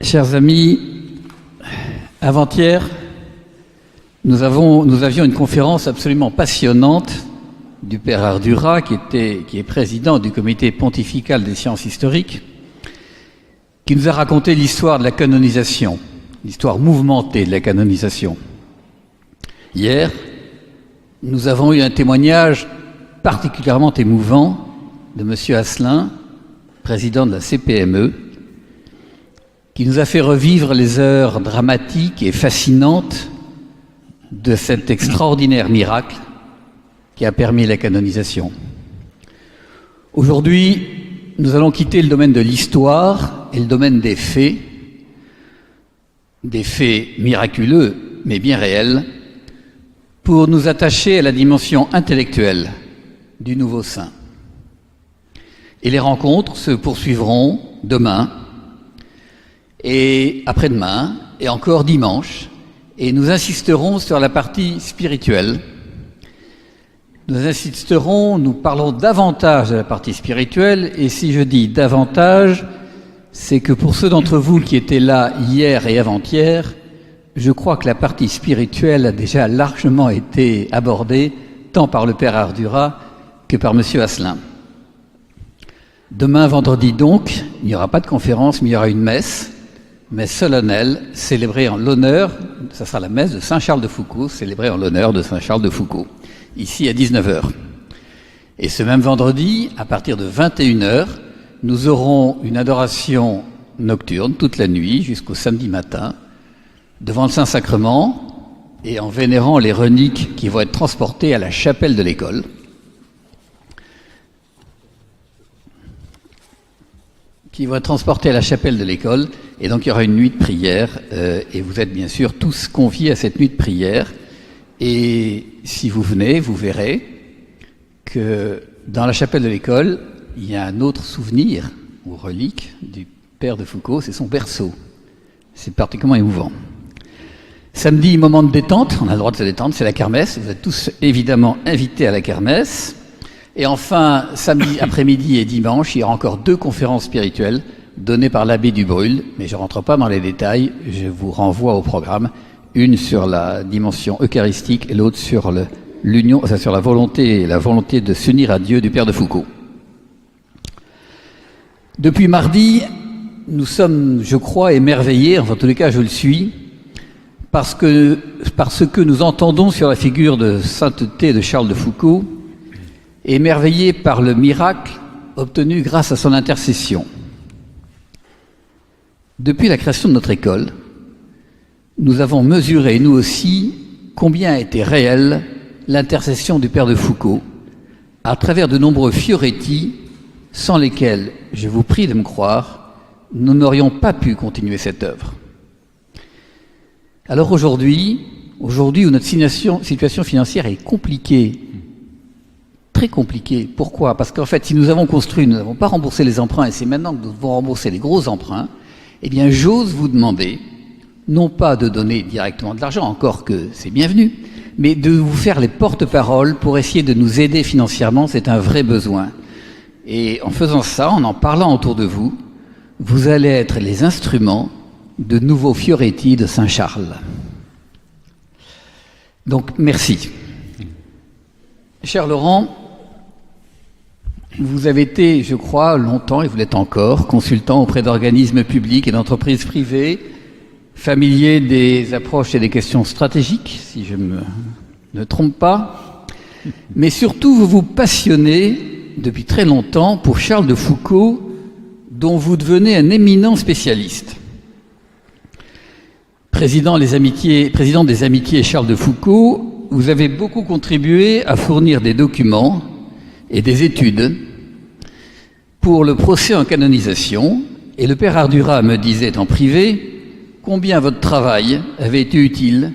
Chers amis, avant-hier, nous avions une conférence absolument passionnante du père Ardura, qui est président du comité pontifical des sciences historiques, qui nous a raconté l'histoire de la canonisation, l'histoire mouvementée de la canonisation. Hier, nous avons eu un témoignage particulièrement émouvant de M. Asselin, président de la CPME, qui nous a fait revivre les heures dramatiques et fascinantes de cet extraordinaire miracle qui a permis la canonisation. Aujourd'hui, nous allons quitter le domaine de l'histoire et le domaine des faits miraculeux, mais bien réels, pour nous attacher à la dimension intellectuelle du nouveau saint. Et les rencontres se poursuivront demain, et après-demain, et encore dimanche, et nous insisterons sur la partie spirituelle. Nous parlons davantage de la partie spirituelle, et si je dis davantage, c'est que pour ceux d'entre vous qui étaient là hier et avant-hier, je crois que la partie spirituelle a déjà largement été abordée, tant par le père Ardura que par M. Asselin. Demain, vendredi donc, il n'y aura pas de conférence, mais il y aura une messe solennelle, célébrée en l'honneur, ça sera la messe de Saint-Charles de Foucault, célébrée en l'honneur de Saint-Charles de Foucault, ici à 19h. Et ce même vendredi, à partir de 21h, nous aurons une adoration nocturne toute la nuit jusqu'au samedi matin, devant le Saint-Sacrement et en vénérant les reliques qui vont être transportées à la chapelle de l'école. Et donc il y aura une nuit de prière, et vous êtes bien sûr tous conviés à cette nuit de prière. Et si vous venez, vous verrez que dans la chapelle de l'école, il y a un autre souvenir ou relique du père de Foucault, c'est son berceau. C'est particulièrement émouvant. Samedi, moment de détente, on a le droit de se détendre, c'est la kermesse. Vous êtes tous évidemment invités à la kermesse. Et enfin, samedi après-midi et dimanche, il y aura encore 2 conférences spirituelles données par l'abbé Dubrul, mais je ne rentre pas dans les détails, je vous renvoie au programme, une sur la dimension eucharistique et l'autre sur l'union, sur la volonté de s'unir à Dieu du père de Foucault. Depuis mardi, nous sommes, je crois, émerveillés, enfin en tous les cas je le suis, parce que nous entendons sur la figure de sainteté de Charles de Foucault, émerveillés par le miracle obtenu grâce à son intercession. Depuis la création de notre école, nous avons mesuré, nous aussi, combien a été réelle l'intercession du père de Foucault à travers de nombreux fioretti sans lesquels, je vous prie de me croire, nous n'aurions pas pu continuer cette œuvre. Alors aujourd'hui où notre situation financière est compliquée, très compliquée. Pourquoi? Parce qu'en fait, si nous avons construit, nous n'avons pas remboursé les emprunts, et c'est maintenant que nous devons rembourser les gros emprunts, eh bien, j'ose vous demander, non pas de donner directement de l'argent, encore que c'est bienvenu, mais de vous faire les porte-paroles pour essayer de nous aider financièrement, c'est un vrai besoin. Et en faisant ça, en parlant autour de vous, vous allez être les instruments de nouveaux fioretti de Saint-Charles. Donc, merci. Cher Laurent, vous avez été, je crois, longtemps, et vous l'êtes encore, consultant auprès d'organismes publics et d'entreprises privées, familier des approches et des questions stratégiques, si je ne me trompe pas, mais surtout vous vous passionnez depuis très longtemps pour Charles de Foucault, dont vous devenez un éminent spécialiste. Président des Amitiés Charles de Foucault, vous avez beaucoup contribué à fournir des documents et des études pour le procès en canonisation, et le père Ardura me disait en privé combien votre travail avait été utile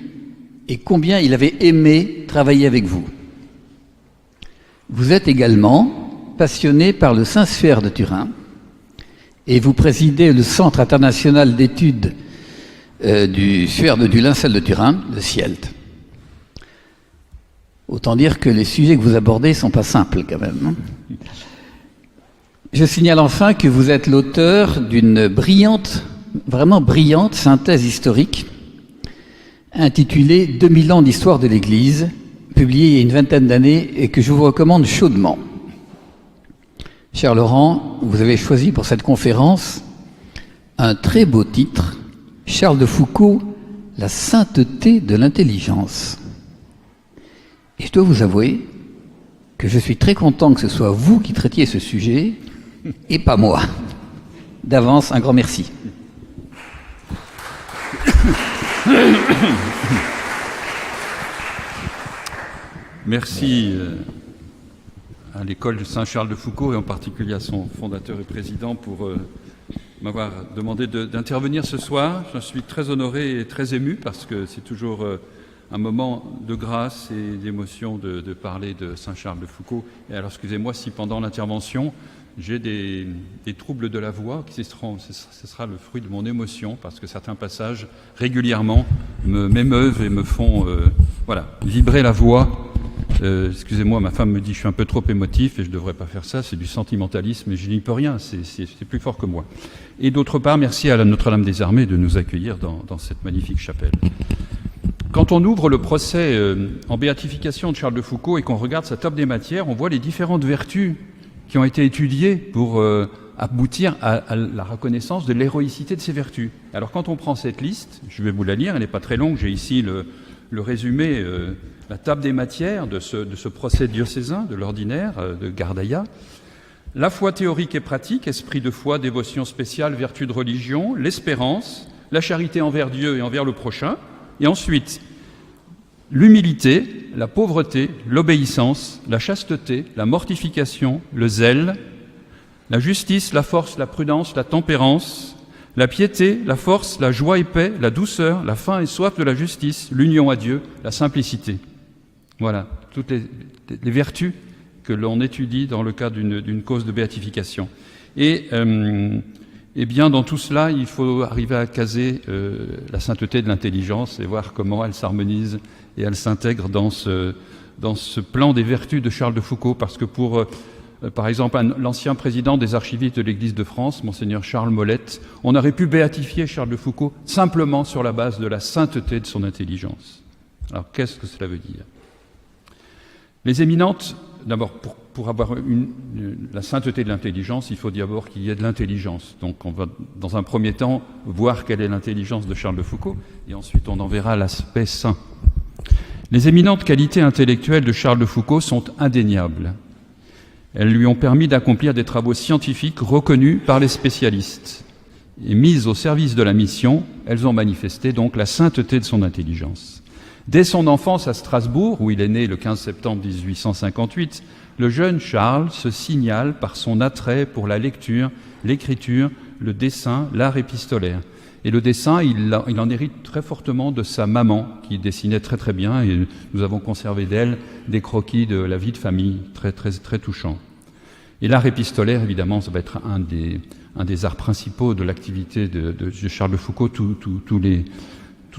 et combien il avait aimé travailler avec vous. Vous êtes également passionné par le Saint-Sphère de Turin et vous présidez le Centre international d'études du linceul de Turin, le CIELT. Autant dire que les sujets que vous abordez ne sont pas simples quand même. Je signale enfin que vous êtes l'auteur d'une brillante vraiment brillante synthèse historique intitulée 2000 ans d'histoire de l'Église, publiée il y a une vingtaine d'années et que je vous recommande chaudement. Cher Laurent, vous avez choisi pour cette conférence un très beau titre, Charles de Foucault, La sainteté de l'intelligence. Et je dois vous avouer que je suis très content que ce soit vous qui traitiez ce sujet et pas moi. D'avance, un grand merci. Merci à l'école de Saint-Charles de Foucault et en particulier à son fondateur et président pour m'avoir demandé d'intervenir ce soir. Je suis très honoré et très ému parce que c'est toujours un moment de grâce et d'émotion de parler de Saint-Charles de Foucault. Et alors, excusez-moi si pendant l'intervention, j'ai des troubles de la voix, ce sera le fruit de mon émotion, parce que certains passages régulièrement m'émeuvent et me font vibrer la voix. Excusez-moi, ma femme me dit que je suis un peu trop émotif et je ne devrais pas faire ça, c'est du sentimentalisme et je n'y peux rien, c'est plus fort que moi. Et d'autre part, merci à la Notre-Dame des Armées de nous accueillir dans cette magnifique chapelle. Quand on ouvre le procès en béatification de Charles de Foucault et qu'on regarde sa table des matières, on voit les différentes vertus qui ont été étudiées pour aboutir à la reconnaissance de l'héroïcité de ces vertus. Alors quand on prend cette liste, je vais vous la lire, elle n'est pas très longue, j'ai ici le résumé, la table des matières de ce procès diocésain, de l'ordinaire, de Gardaïa. La foi théorique et pratique, esprit de foi, dévotion spéciale, vertu de religion, l'espérance, la charité envers Dieu et envers le prochain, et ensuite l'humilité, la pauvreté, l'obéissance, la chasteté, la mortification, le zèle, la justice, la force, la prudence, la tempérance, la piété, la force, la joie et paix, la douceur, la faim et soif de la justice, l'union à Dieu, la simplicité. Voilà, toutes les vertus que l'on étudie dans le cadre d'une cause de béatification. Et bien, dans tout cela, il faut arriver à caser la sainteté de l'intelligence et voir comment elle s'harmonise et elle s'intègre dans ce plan des vertus de Charles de Foucault. Parce que par exemple, l'ancien président des archivistes de l'Église de France, Monseigneur Charles Molette, on aurait pu béatifier Charles de Foucault simplement sur la base de la sainteté de son intelligence. Alors, qu'est-ce que cela veut dire? Les éminentes, d'abord, pour avoir la sainteté de l'intelligence, il faut d'abord qu'il y ait de l'intelligence. Donc on va, dans un premier temps, voir quelle est l'intelligence de Charles de Foucault, et ensuite on en verra l'aspect saint. Les éminentes qualités intellectuelles de Charles de Foucault sont indéniables. Elles lui ont permis d'accomplir des travaux scientifiques reconnus par les spécialistes. Et mises au service de la mission, elles ont manifesté donc la sainteté de son intelligence. Dès son enfance à Strasbourg, où il est né le 15 septembre 1858, le jeune Charles se signale par son attrait pour la lecture, l'écriture, le dessin, l'art épistolaire. Et le dessin, il en hérite très fortement de sa maman, qui dessinait très très bien, et nous avons conservé d'elle des croquis de la vie de famille très, très, très touchants. Et l'art épistolaire, évidemment, ça va être un des arts principaux de l'activité de Charles de Foucault tout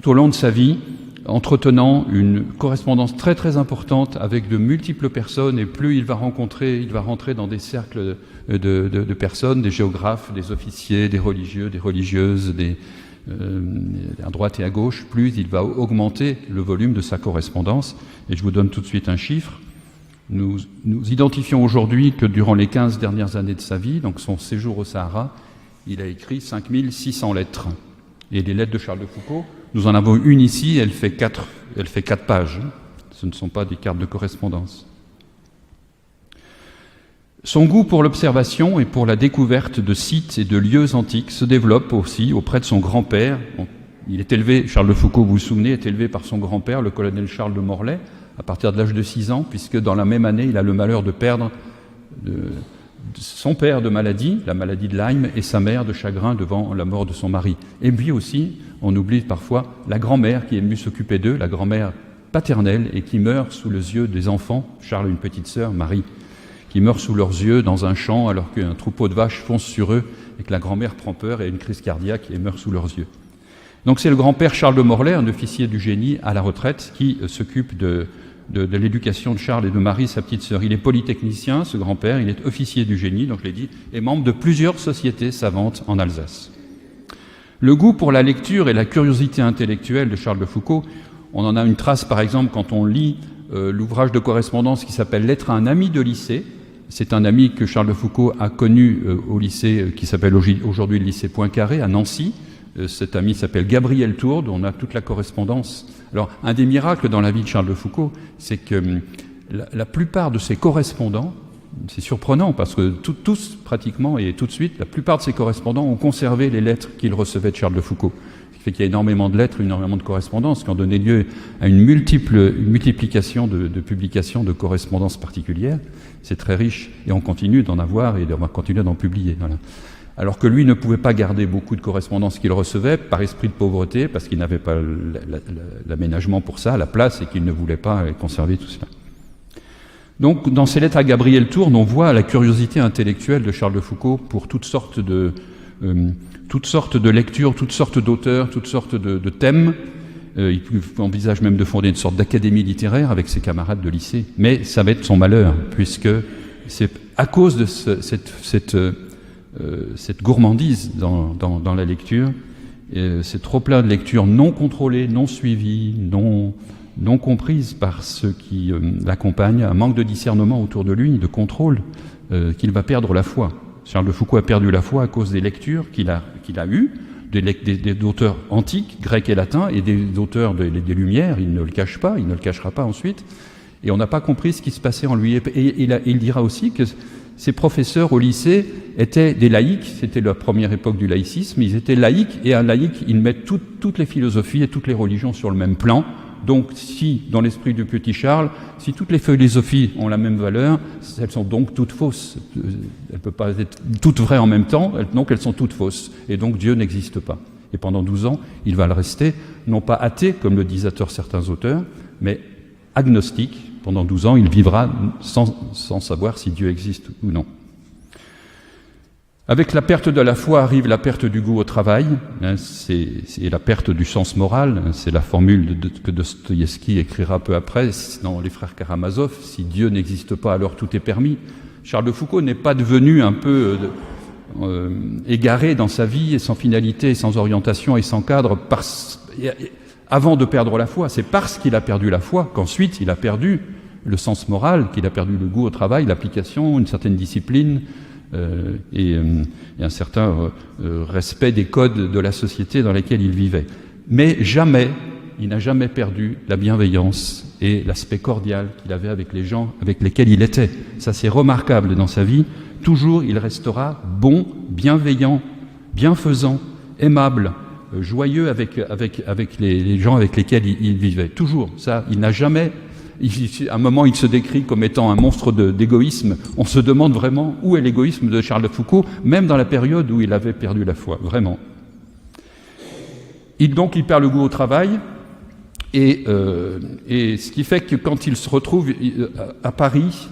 au long de sa vie, entretenant une correspondance très très importante avec de multiples personnes, et plus il va rentrer dans des cercles de personnes, des géographes, des officiers, des religieux, des religieuses, à droite et à gauche, plus il va augmenter le volume de sa correspondance. Et je vous donne tout de suite un chiffre. Nous identifions aujourd'hui que durant les 15 dernières années de sa vie, donc son séjour au Sahara, il a écrit 5600 lettres. Et les lettres de Charles de Foucault, nous en avons une ici, elle fait 4 pages. Ce ne sont pas des cartes de correspondance. Son goût pour l'observation et pour la découverte de sites et de lieux antiques se développe aussi auprès de son grand-père. Il est élevé, Charles de Foucault, vous vous souvenez, est élevé par son grand-père, le colonel Charles de Morlaix, à partir de l'âge de 6 ans, puisque dans la même année, il a le malheur de perdre son père de maladie, la maladie de Lyme, et sa mère de chagrin devant la mort de son mari. Et puis aussi, on oublie parfois la grand-mère qui est venue s'occuper d'eux, la grand-mère paternelle, et qui meurt sous les yeux des enfants. Charles a une petite sœur, Marie, qui meurt sous leurs yeux dans un champ alors qu'un troupeau de vaches fonce sur eux et que la grand-mère prend peur et a une crise cardiaque et meurt sous leurs yeux. Donc c'est le grand-père Charles de Morlaix, un officier du génie à la retraite, qui s'occupe de l'éducation de Charles et de Marie, sa petite sœur. Il est polytechnicien, ce grand-père, il est officier du génie, donc je l'ai dit, et membre de plusieurs sociétés savantes en Alsace. Le goût pour la lecture et la curiosité intellectuelle de Charles de Foucault, on en a une trace par exemple quand on lit l'ouvrage de correspondance qui s'appelle « Lettre à un ami de lycée ». C'est un ami que Charles de Foucault a connu au lycée qui s'appelle aujourd'hui le lycée Poincaré à Nancy. Cet ami s'appelle Gabriel Tourde, on a toute la correspondance. Alors, un des miracles dans la vie de Charles de Foucault, c'est que la plupart de ses correspondants, c'est surprenant parce que tous pratiquement et tout de suite, la plupart de ses correspondants ont conservé les lettres qu'ils recevaient de Charles de Foucault. Ce qui fait qu'il y a énormément de lettres, énormément de correspondances qui ont donné lieu à une multiplication de publications de correspondances particulières. C'est très riche et on continue d'en avoir et on va continuer d'en publier. Voilà. Alors que lui ne pouvait pas garder beaucoup de correspondances qu'il recevait par esprit de pauvreté, parce qu'il n'avait pas l'aménagement pour ça, la place, et qu'il ne voulait pas conserver tout cela. Donc, dans ses lettres à Gabriel Tourde, on voit la curiosité intellectuelle de Charles de Foucault pour toutes sortes de lectures, toutes sortes d'auteurs, toutes sortes de thèmes. Il envisage même de fonder une sorte d'académie littéraire avec ses camarades de lycée. Mais ça va être son malheur, puisque c'est à cause de cette gourmandise dans la lecture, c'est trop plein de lectures non contrôlées, non suivies, non comprises par ceux qui l'accompagnent, un manque de discernement autour de lui, de contrôle, qu'il va perdre la foi. Charles de Foucault a perdu la foi à cause des lectures qu'il a eues, des auteurs antiques, grecs et latins, et des auteurs des Lumières. Il ne le cache pas, il ne le cachera pas ensuite. Et on n'a pas compris ce qui se passait en lui. Et il dira aussi que ses professeurs au lycée étaient des laïcs, c'était la première époque du laïcisme, ils étaient laïcs, et un laïc, ils mettent toutes les philosophies et toutes les religions sur le même plan. Donc si, dans l'esprit du petit Charles, si toutes les philosophies ont la même valeur, elles sont donc toutes fausses. Elles ne peuvent pas être toutes vraies en même temps, donc elles sont toutes fausses. Et donc Dieu n'existe pas. Et pendant 12 ans, il va le rester, non pas athée, comme le disent à tort certains auteurs, mais agnostique. Pendant 12 ans, il vivra sans savoir si Dieu existe ou non. Avec la perte de la foi arrive la perte du goût au travail, c'est la perte du sens moral, c'est la formule que Dostoïevski écrira peu après dans Les Frères Karamazov, si Dieu n'existe pas, alors tout est permis. Charles de Foucault n'est pas devenu un peu égaré dans sa vie, et sans finalité, et sans orientation, et sans cadre, avant de perdre la foi. C'est parce qu'il a perdu la foi qu'ensuite il a perdu le sens moral, qu'il a perdu le goût au travail, l'application, une certaine discipline, et un certain respect des codes de la société dans laquelle il vivait. Mais jamais, il n'a jamais perdu la bienveillance et l'aspect cordial qu'il avait avec les gens avec lesquels il était. Ça, c'est remarquable dans sa vie. Toujours, il restera bon, bienveillant, bienfaisant, aimable, joyeux avec les gens avec lesquels il vivait. Toujours. Ça, il n'a jamais... À un moment, il se décrit comme étant un monstre d'égoïsme. On se demande vraiment où est l'égoïsme de Charles de Foucault, même dans la période où il avait perdu la foi, vraiment. Donc, il perd le goût au travail, et ce qui fait que quand il se retrouve à Paris,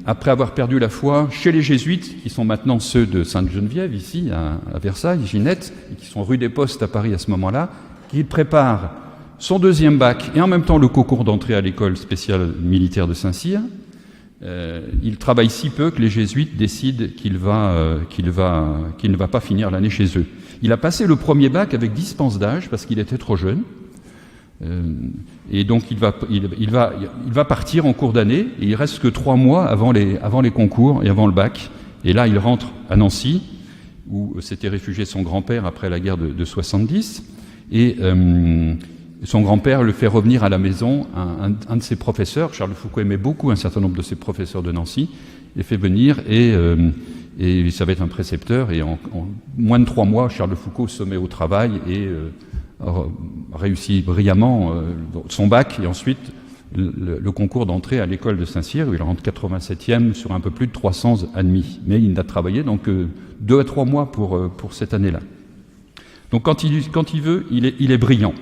après avoir perdu la foi, chez les Jésuites, qui sont maintenant ceux de Sainte-Geneviève, ici, à Versailles, Ginette, et qui sont rue des Postes à Paris à ce moment-là, qu'il prépare son deuxième bac et en même temps le concours d'entrée à l'école spéciale militaire de Saint-Cyr. Il travaille si peu que les jésuites décident qu'il ne va pas finir l'année chez eux. Il a passé le premier bac avec dispense d'âge parce qu'il était trop jeune. Et donc il va partir en cours d'année, et il reste que 3 mois avant les concours et avant le bac. Et là, il rentre à Nancy, où s'était réfugié son grand-père après la guerre de 70. Et son grand-père le fait revenir à la maison, un de ses professeurs. Charles de Foucault aimait beaucoup un certain nombre de ses professeurs de Nancy, les fait venir, et ça va être un précepteur. Et en moins de 3 mois, Charles de Foucault se met au travail et réussit brillamment son bac, et ensuite le concours d'entrée à l'école de Saint-Cyr, où il rentre 87e sur un peu plus de 300 admis. Mais il n'a travaillé donc 2 à 3 mois pour cette année-là. Donc quand il veut, il est brillant.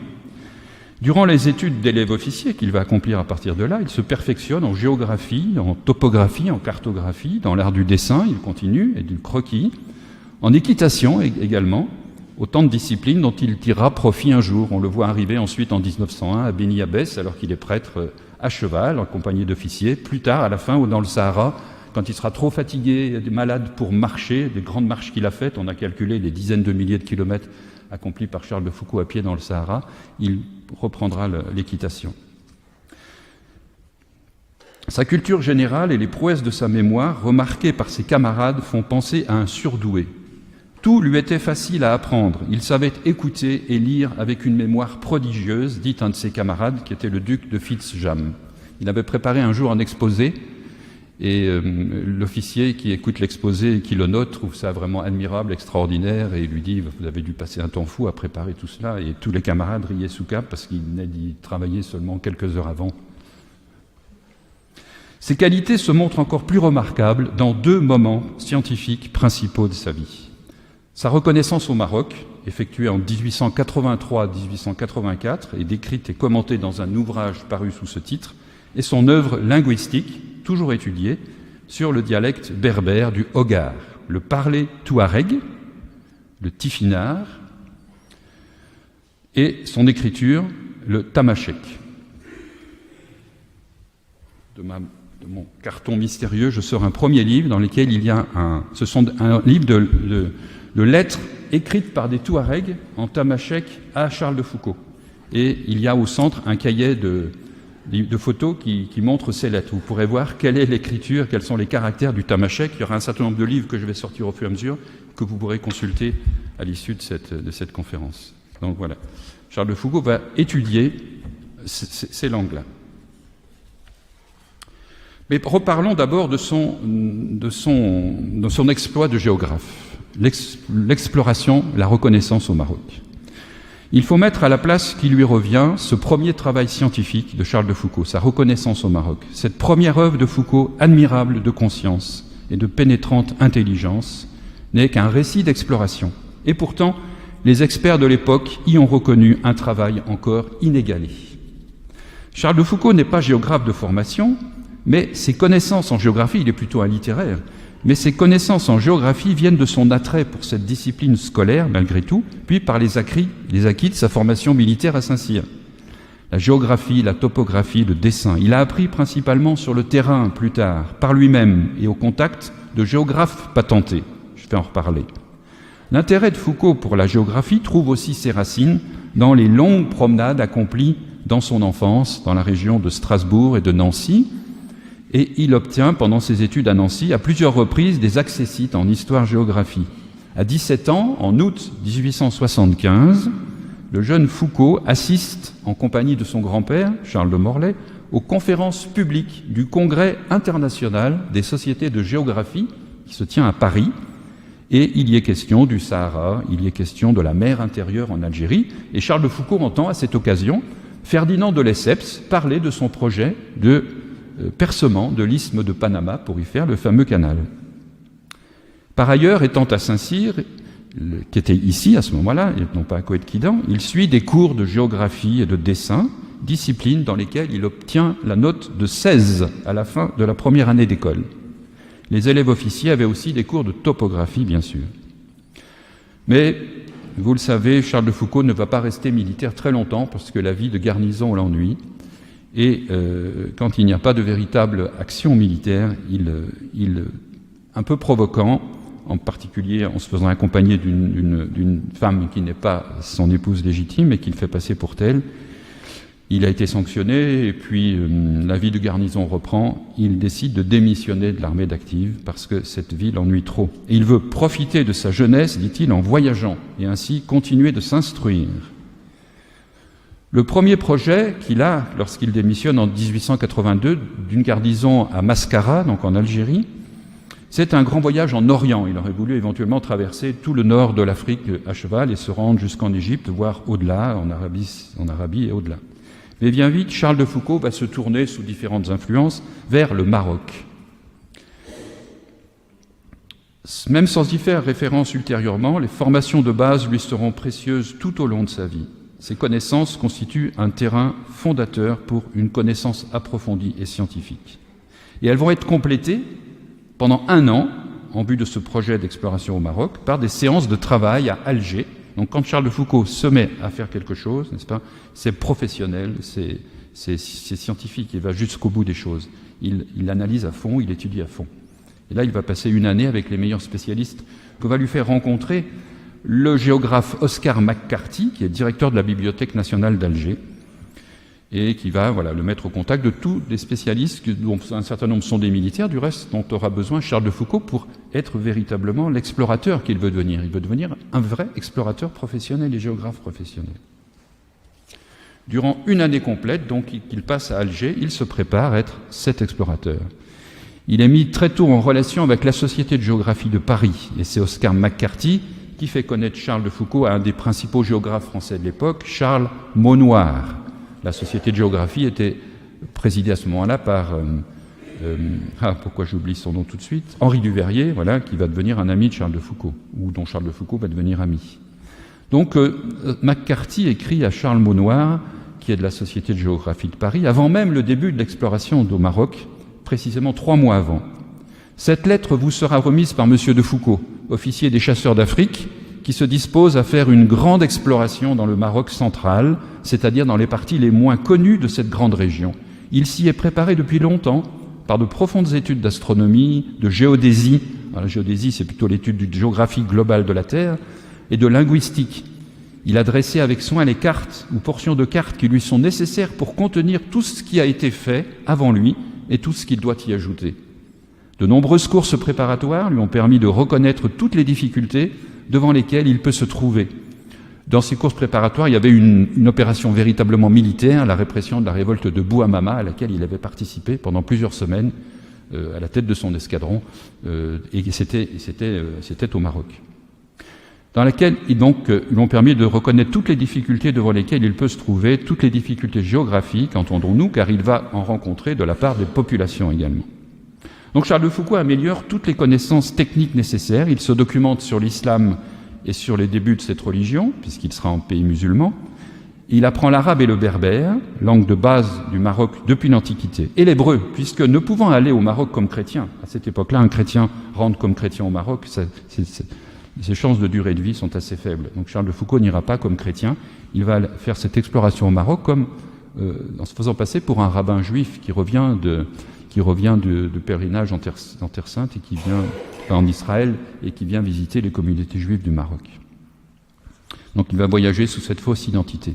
Durant les études d'élève officier qu'il va accomplir à partir de là, il se perfectionne en géographie, en topographie, en cartographie, dans l'art du dessin, il continue, et du croquis, en équitation également, autant de disciplines dont il tirera profit un jour. On le voit arriver ensuite en 1901 à Beni Abbès, alors qu'il est prêtre à cheval, accompagné d'officiers. Plus tard, à la fin, dans le Sahara, quand il sera trop fatigué, malade pour marcher, des grandes marches qu'il a faites, on a calculé des dizaines de milliers de kilomètres accomplis par Charles de Foucault à pied dans le Sahara, il reprendra l'équitation. Sa culture générale et les prouesses de sa mémoire, remarquées par ses camarades, font penser à un surdoué. Tout lui était facile à apprendre. Il savait écouter et lire avec une mémoire prodigieuse, dit un de ses camarades, qui était le duc de Fitzjam. Il avait préparé un jour un exposé, et l'officier qui écoute l'exposé et qui le note trouve ça vraiment admirable, extraordinaire, et il lui dit « Vous avez dû passer un temps fou à préparer tout cela », et tous les camarades riaient sous cap parce qu'il venait d'y travailler seulement quelques heures avant. Ses qualités se montrent encore plus remarquables dans deux moments scientifiques principaux de sa vie. Sa reconnaissance au Maroc, effectuée en 1883-1884 et décrite et commentée dans un ouvrage paru sous ce titre, et son œuvre linguistique, toujours étudiée, sur le dialecte berbère du Hogar, le parler touareg, le tifinagh, et son écriture, le tamashek. De mon carton mystérieux, je sors un premier livre dans lequel il y a ce sont un livre de lettres écrites par des Touaregs en tamashek à Charles de Foucault. Et il y a au centre un cahier de photos qui montre ces lettres. Vous pourrez voir quelle est l'écriture, quels sont les caractères du tamashek. Il y aura un certain nombre de livres que je vais sortir au fur et à mesure, que vous pourrez consulter à l'issue de cette conférence. Donc voilà, Charles de Foucault va étudier ces langues-là. Mais reparlons d'abord de son exploit de géographe, l'exploration, la reconnaissance au Maroc. Il faut mettre à la place qui lui revient ce premier travail scientifique de Charles de Foucault, sa reconnaissance au Maroc, cette première œuvre de Foucault admirable de conscience et de pénétrante intelligence, n'est qu'un récit d'exploration. Et pourtant, les experts de l'époque y ont reconnu un travail encore inégalé. Charles de Foucault n'est pas géographe de formation, mais ses connaissances en géographie, il est plutôt un littéraire, mais ses connaissances en géographie viennent de son attrait pour cette discipline scolaire, malgré tout, puis par les acquis de sa formation militaire à Saint-Cyr. La géographie, la topographie, le dessin. Il a appris principalement sur le terrain plus tard, par lui-même et au contact de géographes patentés. Je vais en reparler. L'intérêt de Foucault pour la géographie trouve aussi ses racines dans les longues promenades accomplies dans son enfance, dans la région de Strasbourg et de Nancy, et il obtient, pendant ses études à Nancy, à plusieurs reprises des accessites en histoire-géographie. À 17 ans, en août 1875, le jeune Foucault assiste, en compagnie de son grand-père, Charles de Morlaix, aux conférences publiques du Congrès international des sociétés de géographie, qui se tient à Paris, et il y est question du Sahara, il y est question de la mer intérieure en Algérie, et Charles de Foucault entend à cette occasion Ferdinand de Lesseps parler de son projet de percement de l'isthme de Panama pour y faire le fameux canal. Par ailleurs, étant à Saint-Cyr, qui était ici à ce moment-là, et non pas à Coët-Quidan, il suit des cours de géographie et de dessin, disciplines dans lesquelles il obtient la note de 16 à la fin de la première année d'école. Les élèves officiers avaient aussi des cours de topographie, bien sûr. Mais, vous le savez, Charles de Foucault ne va pas rester militaire très longtemps parce que la vie de garnison l'ennuie. Et quand il n'y a pas de véritable action militaire, un peu provoquant, en particulier en se faisant accompagner d'une femme qui n'est pas son épouse légitime et qu'il fait passer pour telle, il a été sanctionné et puis la vie de garnison reprend. Il décide de démissionner de l'armée d'active parce que cette vie l'ennuie trop. Et il veut profiter de sa jeunesse, dit-il, en voyageant et ainsi continuer de s'instruire. Le premier projet qu'il a, lorsqu'il démissionne en 1882 d'une garnison à Mascara, donc en Algérie, c'est un grand voyage en Orient. Il aurait voulu éventuellement traverser tout le nord de l'Afrique à cheval et se rendre jusqu'en Égypte, voire au-delà, en Arabie et au-delà. Mais bien vite, Charles de Foucault va se tourner, sous différentes influences, vers le Maroc. Même sans y faire référence ultérieurement, les formations de base lui seront précieuses tout au long de sa vie. Ces connaissances constituent un terrain fondateur pour une connaissance approfondie et scientifique. Et elles vont être complétées pendant 1 an, en vue de ce projet d'exploration au Maroc, par des séances de travail à Alger. Donc quand Charles de Foucault se met à faire quelque chose, n'est-ce pas, c'est professionnel, c'est scientifique, il va jusqu'au bout des choses. Il analyse à fond, il étudie à fond. Et là, il va passer une année avec les meilleurs spécialistes que va lui faire rencontrer le géographe Oscar McCarthy, qui est directeur de la Bibliothèque nationale d'Alger, et qui va le mettre au contact de tous les spécialistes, dont un certain nombre sont des militaires, du reste, dont aura besoin Charles de Foucault pour être véritablement l'explorateur qu'il veut devenir. Il veut devenir un vrai explorateur professionnel et géographe professionnel. Durant une année complète, donc, qu'il passe à Alger, il se prépare à être cet explorateur. Il est mis très tôt en relation avec la Société de géographie de Paris, et c'est Oscar McCarthy qui fait connaître Charles de Foucault à un des principaux géographes français de l'époque, Charles Maunoir. La Société de géographie était présidée à ce moment-là par, pourquoi j'oublie son nom tout de suite, Henri Duverrier, qui va devenir un ami de Charles de Foucault, ou dont Charles de Foucault va devenir ami. Donc, McCarthy écrit à Charles Maunoir, qui est de la Société de géographie de Paris, avant même le début de l'exploration au Maroc, précisément 3 mois avant. Cette lettre vous sera remise par M. de Foucault, officier des chasseurs d'Afrique, qui se dispose à faire une grande exploration dans le Maroc central, c'est-à-dire dans les parties les moins connues de cette grande région. Il s'y est préparé depuis longtemps par de profondes études d'astronomie, de géodésie. Alors, la géodésie, c'est plutôt l'étude de géographie globale de la Terre, et de linguistique. Il a dressé avec soin les cartes ou portions de cartes qui lui sont nécessaires pour contenir tout ce qui a été fait avant lui et tout ce qu'il doit y ajouter. De nombreuses courses préparatoires lui ont permis de reconnaître toutes les difficultés devant lesquelles il peut se trouver. Dans ces courses préparatoires, il y avait une opération véritablement militaire, la répression de la révolte de Bouhamama, à laquelle il avait participé pendant plusieurs semaines à la tête de son escadron, et c'était au Maroc. Dans laquelle, ils lui ont permis de reconnaître toutes les difficultés devant lesquelles il peut se trouver, toutes les difficultés géographiques, entendons-nous, car il va en rencontrer de la part des populations également. Donc Charles de Foucault améliore toutes les connaissances techniques nécessaires, il se documente sur l'islam et sur les débuts de cette religion, puisqu'il sera en pays musulman. Il apprend l'arabe et le berbère, langue de base du Maroc depuis l'Antiquité, et l'hébreu, puisque ne pouvant aller au Maroc comme chrétien, à cette époque-là, un chrétien rentre comme chrétien au Maroc, ses chances de durée de vie sont assez faibles. Donc Charles de Foucault n'ira pas comme chrétien, il va faire cette exploration au Maroc comme en se faisant passer pour un rabbin juif qui revient de pèlerinage en Terre Sainte et qui vient en Israël et qui vient visiter les communautés juives du Maroc. Donc il va voyager sous cette fausse identité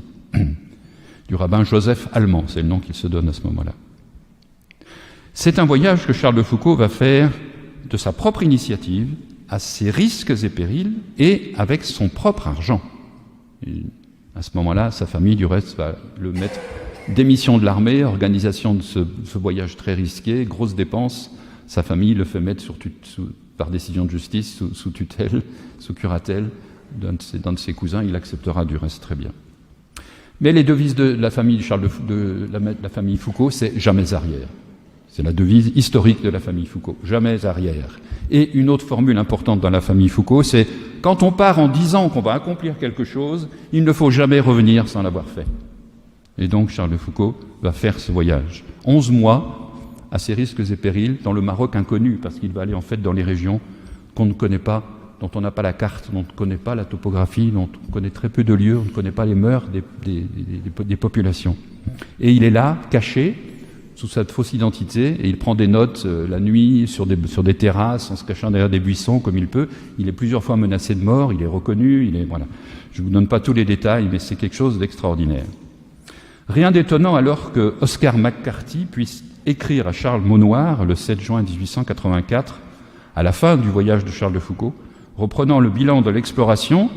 du rabbin Joseph Allemand, c'est le nom qu'il se donne à ce moment-là. C'est un voyage que Charles de Foucault va faire de sa propre initiative, à ses risques et périls, et avec son propre argent. Et à ce moment-là, sa famille, du reste, va le mettre démission de l'armée, organisation de ce voyage très risqué, grosses dépenses. Sa famille le fait mettre par décision de justice, sous tutelle, sous curatelle d'un de ses cousins. Il acceptera du reste très bien. Mais les devises de la famille la famille Foucault, c'est jamais arrière. C'est la devise historique de la famille Foucault, jamais arrière. Et une autre formule importante dans la famille Foucault, c'est quand on part en disant qu'on va accomplir quelque chose, il ne faut jamais revenir sans l'avoir fait. Et donc Charles de Foucault va faire ce voyage. 11 mois à ses risques et périls dans le Maroc inconnu, parce qu'il va aller en fait dans les régions qu'on ne connaît pas, dont on n'a pas la carte, dont on ne connaît pas la topographie, dont on connaît très peu de lieux, on ne connaît pas les mœurs des populations. Et il est là, caché, sous cette fausse identité, et il prend des notes la nuit sur des terrasses, en se cachant derrière des buissons comme il peut. Il est plusieurs fois menacé de mort, il est reconnu, voilà. Je ne vous donne pas tous les détails, mais c'est quelque chose d'extraordinaire. Rien d'étonnant alors que Oscar McCarthy puisse écrire à Charles Maunoir le 7 juin 1884, à la fin du voyage de Charles de Foucault, reprenant le bilan de l'exploration.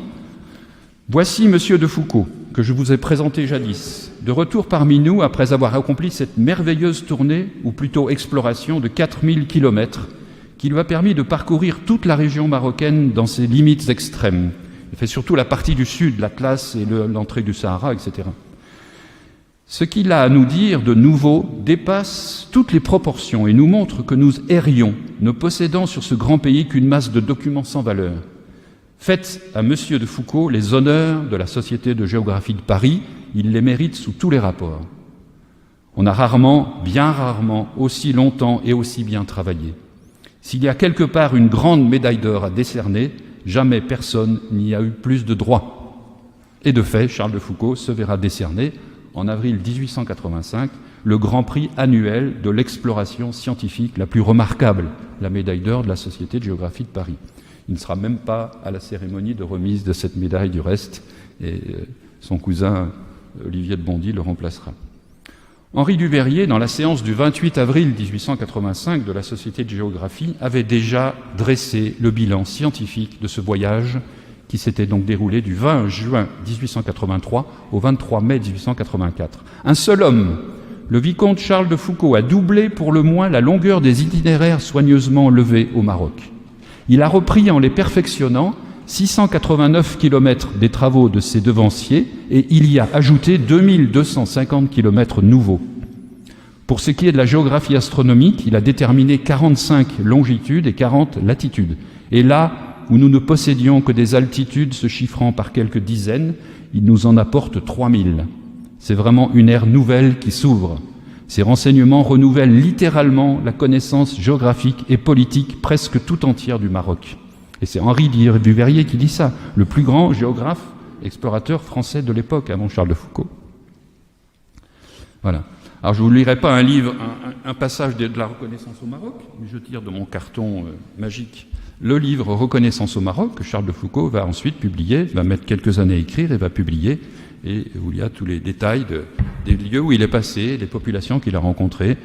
« Voici Monsieur de Foucault, que je vous ai présenté jadis, de retour parmi nous après avoir accompli cette merveilleuse tournée, ou plutôt exploration de 4000 kilomètres, qui lui a permis de parcourir toute la région marocaine dans ses limites extrêmes. Il fait surtout la partie du sud, l'Atlas et l'entrée du Sahara, etc. Ce qu'il a à nous dire de nouveau dépasse toutes les proportions et nous montre que nous errions, ne possédant sur ce grand pays qu'une masse de documents sans valeur. Faites à Monsieur de Foucault les honneurs de la Société de géographie de Paris, il les mérite sous tous les rapports. On a rarement, bien rarement, aussi longtemps et aussi bien travaillé. S'il y a quelque part une grande médaille d'or à décerner, jamais personne n'y a eu plus de droit. Et de fait, Charles de Foucault se verra décerner, en avril 1885, le grand prix annuel de l'exploration scientifique la plus remarquable la médaille d'or de la Société de géographie de Paris. Il ne sera même pas à la cérémonie de remise de cette médaille du reste, et son cousin Olivier de Bondy le remplacera. Henri Duveyrier, dans la séance du 28 avril 1885 de la Société de géographie, avait déjà dressé le bilan scientifique de ce voyage qui s'était donc déroulé du 20 juin 1883 au 23 mai 1884. Un seul homme, le vicomte Charles de Foucauld, a doublé pour le moins la longueur des itinéraires soigneusement levés au Maroc. Il a repris en les perfectionnant 689 km des travaux de ses devanciers et il y a ajouté 2250 km nouveaux. Pour ce qui est de la géographie astronomique, il a déterminé 45 longitudes et 40 latitudes. Et là où nous ne possédions que des altitudes se chiffrant par quelques dizaines, il nous en apporte 3000. C'est vraiment une ère nouvelle qui s'ouvre. Ces renseignements renouvellent littéralement la connaissance géographique et politique presque tout entière du Maroc. Et c'est Henri Duveyrier qui dit ça, le plus grand géographe, explorateur français de l'époque, avant Charles de Foucauld. Voilà. Alors je ne vous lirai pas un livre, un passage de la reconnaissance au Maroc, mais je tire de mon carton magique le livre Reconnaissance au Maroc, que Charles de Foucauld va ensuite publier, va mettre quelques années à écrire et va publier, et où il y a tous les détails des lieux où il est passé, des populations qu'il a rencontrées,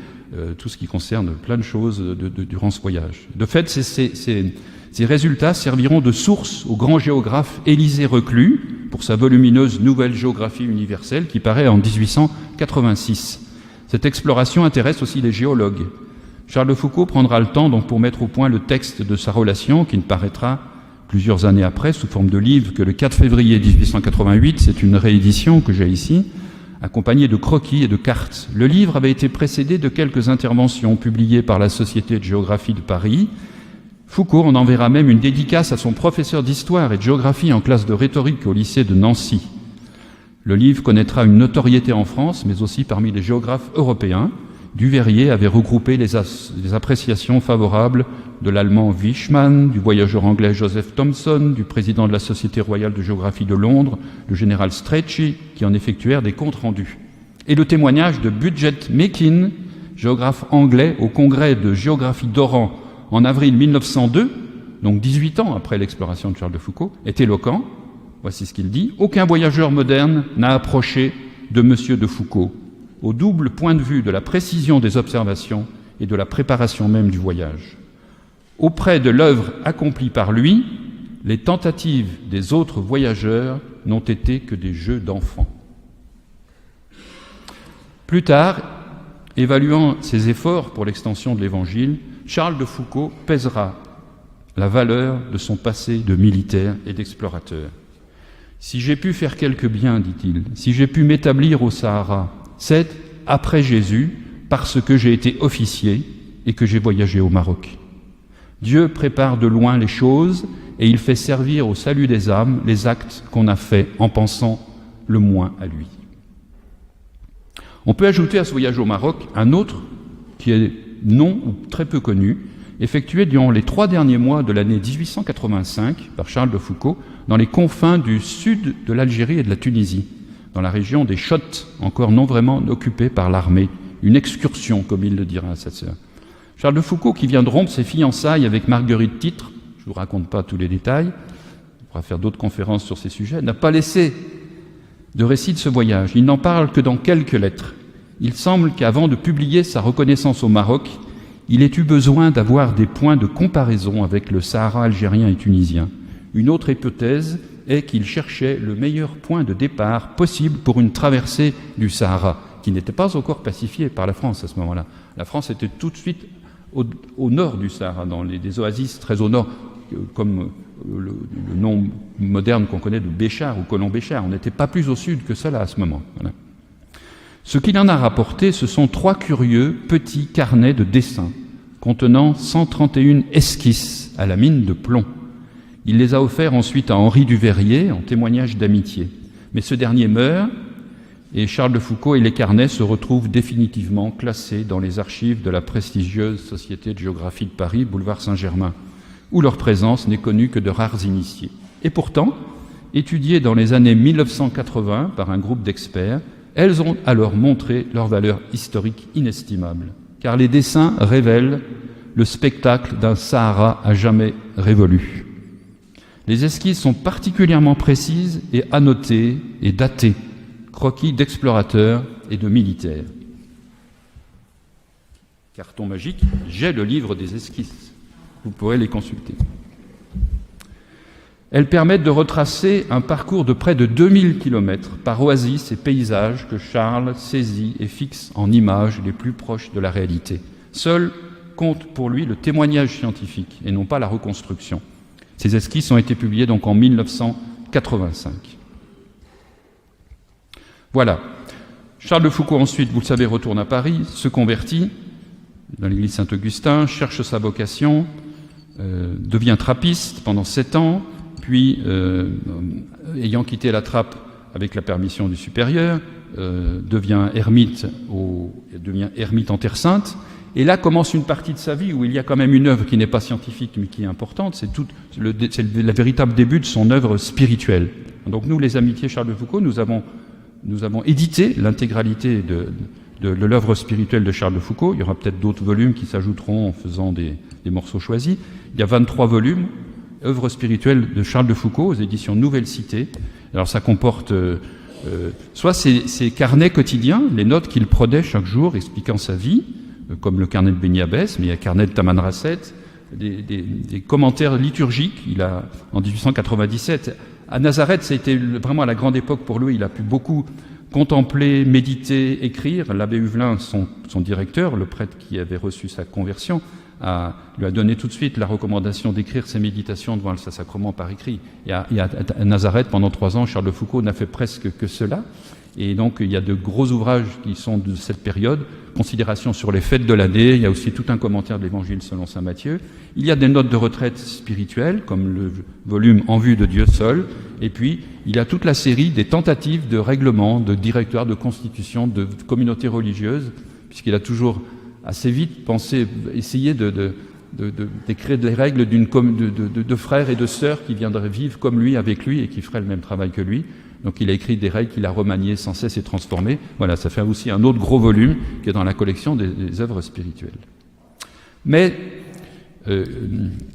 tout ce qui concerne plein de choses durant ce voyage. De fait, ces résultats serviront de source au grand géographe Élisée Reclus pour sa volumineuse Nouvelle géographie universelle qui paraît en 1886. Cette exploration intéresse aussi les géologues. Charles de Foucauld prendra le temps donc pour mettre au point le texte de sa relation qui ne paraîtra plusieurs années après sous forme de livre que le 4 février 1888, c'est une réédition que j'ai ici, accompagnée de croquis et de cartes. Le livre avait été précédé de quelques interventions publiées par la Société de géographie de Paris. Foucauld en enverra même une dédicace à son professeur d'histoire et de géographie en classe de rhétorique au lycée de Nancy. Le livre connaîtra une notoriété en France, mais aussi parmi les géographes européens. Duveyrier avait regroupé les appréciations favorables de l'allemand Wichmann, du voyageur anglais Joseph Thomson, du président de la Société royale de géographie de Londres, le général Strachey, qui en effectuèrent des comptes rendus. Et le témoignage de Budget Mekin, géographe anglais au congrès de géographie d'Oran en avril 1902, donc 18 ans après l'exploration de Charles de Foucauld, est éloquent. Voici ce qu'il dit. « Aucun voyageur moderne n'a approché de M. de Foucauld, au double point de vue de la précision des observations et de la préparation même du voyage. Auprès de l'œuvre accomplie par lui, les tentatives des autres voyageurs n'ont été que des jeux d'enfants. » Plus tard, évaluant ses efforts pour l'extension de l'Évangile, Charles de Foucauld pèsera la valeur de son passé de militaire et d'explorateur. « Si j'ai pu faire quelque bien, dit-il, si j'ai pu m'établir au Sahara, c'est, après Jésus, parce que j'ai été officier et que j'ai voyagé au Maroc. Dieu prépare de loin les choses et il fait servir au salut des âmes les actes qu'on a faits en pensant le moins à lui. » On peut ajouter à ce voyage au Maroc un autre qui est non ou très peu connu, effectué durant les 3 derniers mois de l'année 1885 par Charles de Foucauld dans les confins du sud de l'Algérie et de la Tunisie, dans la région des Chottes, encore non vraiment occupée par l'armée, une excursion, comme il le dira à sa sœur. Charles de Foucauld, qui vient de rompre ses fiançailles avec Marguerite Titre, je ne vous raconte pas tous les détails, on pourra faire d'autres conférences sur ces sujets, n'a pas laissé de récit de ce voyage. Il n'en parle que dans quelques lettres. Il semble qu'avant de publier sa reconnaissance au Maroc, il ait eu besoin d'avoir des points de comparaison avec le Sahara algérien et tunisien. Une autre hypothèse est qu'il cherchait le meilleur point de départ possible pour une traversée du Sahara, qui n'était pas encore pacifié par la France à ce moment-là. La France était tout de suite au nord du Sahara, dans des oasis très au nord, comme le nom moderne qu'on connaît de Béchar ou Colomb Béchar. On n'était pas plus au sud que cela à ce moment. Voilà. Ce qu'il en a rapporté, ce sont 3 curieux petits carnets de dessins contenant 131 esquisses à la mine de plomb. Il les a offerts ensuite à Henri Duveyrier en témoignage d'amitié. Mais ce dernier meurt et Charles de Foucauld et les carnets se retrouvent définitivement classés dans les archives de la prestigieuse Société de géographie de Paris, boulevard Saint-Germain, où leur présence n'est connue que de rares initiés. Et pourtant, étudiées dans les années 1980 par un groupe d'experts, elles ont alors montré leur valeur historique inestimable, car les dessins révèlent le spectacle d'un Sahara à jamais révolu. Les esquisses sont particulièrement précises et annotées et datées, croquis d'explorateurs et de militaires. Carton magique, j'ai le livre des esquisses. Vous pourrez les consulter. Elles permettent de retracer un parcours de près de 2000 km par oasis et paysages que Charles saisit et fixe en images les plus proches de la réalité. Seul compte pour lui le témoignage scientifique et non pas la reconstruction. Ces esquisses ont été publiées donc en 1985. Voilà. Charles de Foucault ensuite, vous le savez, retourne à Paris, se convertit dans l'église Saint-Augustin, cherche sa vocation, devient trappiste pendant 7 ans, puis, ayant quitté la trappe avec la permission du supérieur, devient ermite en Terre Sainte. Et là commence une partie de sa vie où il y a quand même une œuvre qui n'est pas scientifique mais qui est importante. C'est le véritable début de son œuvre spirituelle. Donc nous, les Amitiés Charles de Foucault, nous avons édité l'intégralité de l'œuvre spirituelle de Charles de Foucault. Il y aura peut-être d'autres volumes qui s'ajouteront en faisant des morceaux choisis. Il y a 23 volumes. Œuvre spirituelle de Charles de Foucault aux éditions Nouvelle Cité. Alors ça comporte soit ses carnets quotidiens, les notes qu'il prenait chaque jour expliquant sa vie, comme le carnet de Béni Abbès, mais il y a le carnet de Taman Rasset, des commentaires liturgiques. Il a, en 1897, à Nazareth, ça a été vraiment la grande époque pour lui. Il a pu beaucoup contempler, méditer, écrire. L'abbé Huvelin, son directeur, le prêtre qui avait reçu sa conversion, lui a donné tout de suite la recommandation d'écrire ses méditations devant le Saint-Sacrement par écrit. Et à Nazareth, pendant 3 ans, Charles de Foucault n'a fait presque que cela. Et donc, il y a de gros ouvrages qui sont de cette période. Considérations sur les fêtes de l'année. Il y a aussi tout un commentaire de l'Évangile selon saint Matthieu. Il y a des notes de retraite spirituelles, comme le volume En vue de Dieu seul. Et puis, il y a toute la série des tentatives de règlement, de directoire, de constitution, de communautés religieuses, puisqu'il a toujours assez vite essayer d'écrire des règles de frères et de sœurs qui viendraient vivre comme lui, avec lui, et qui feraient le même travail que lui. Donc il a écrit des règles qu'il a remaniées sans cesse et transformées. Voilà, ça fait aussi un autre gros volume qui est dans la collection des œuvres spirituelles. Mais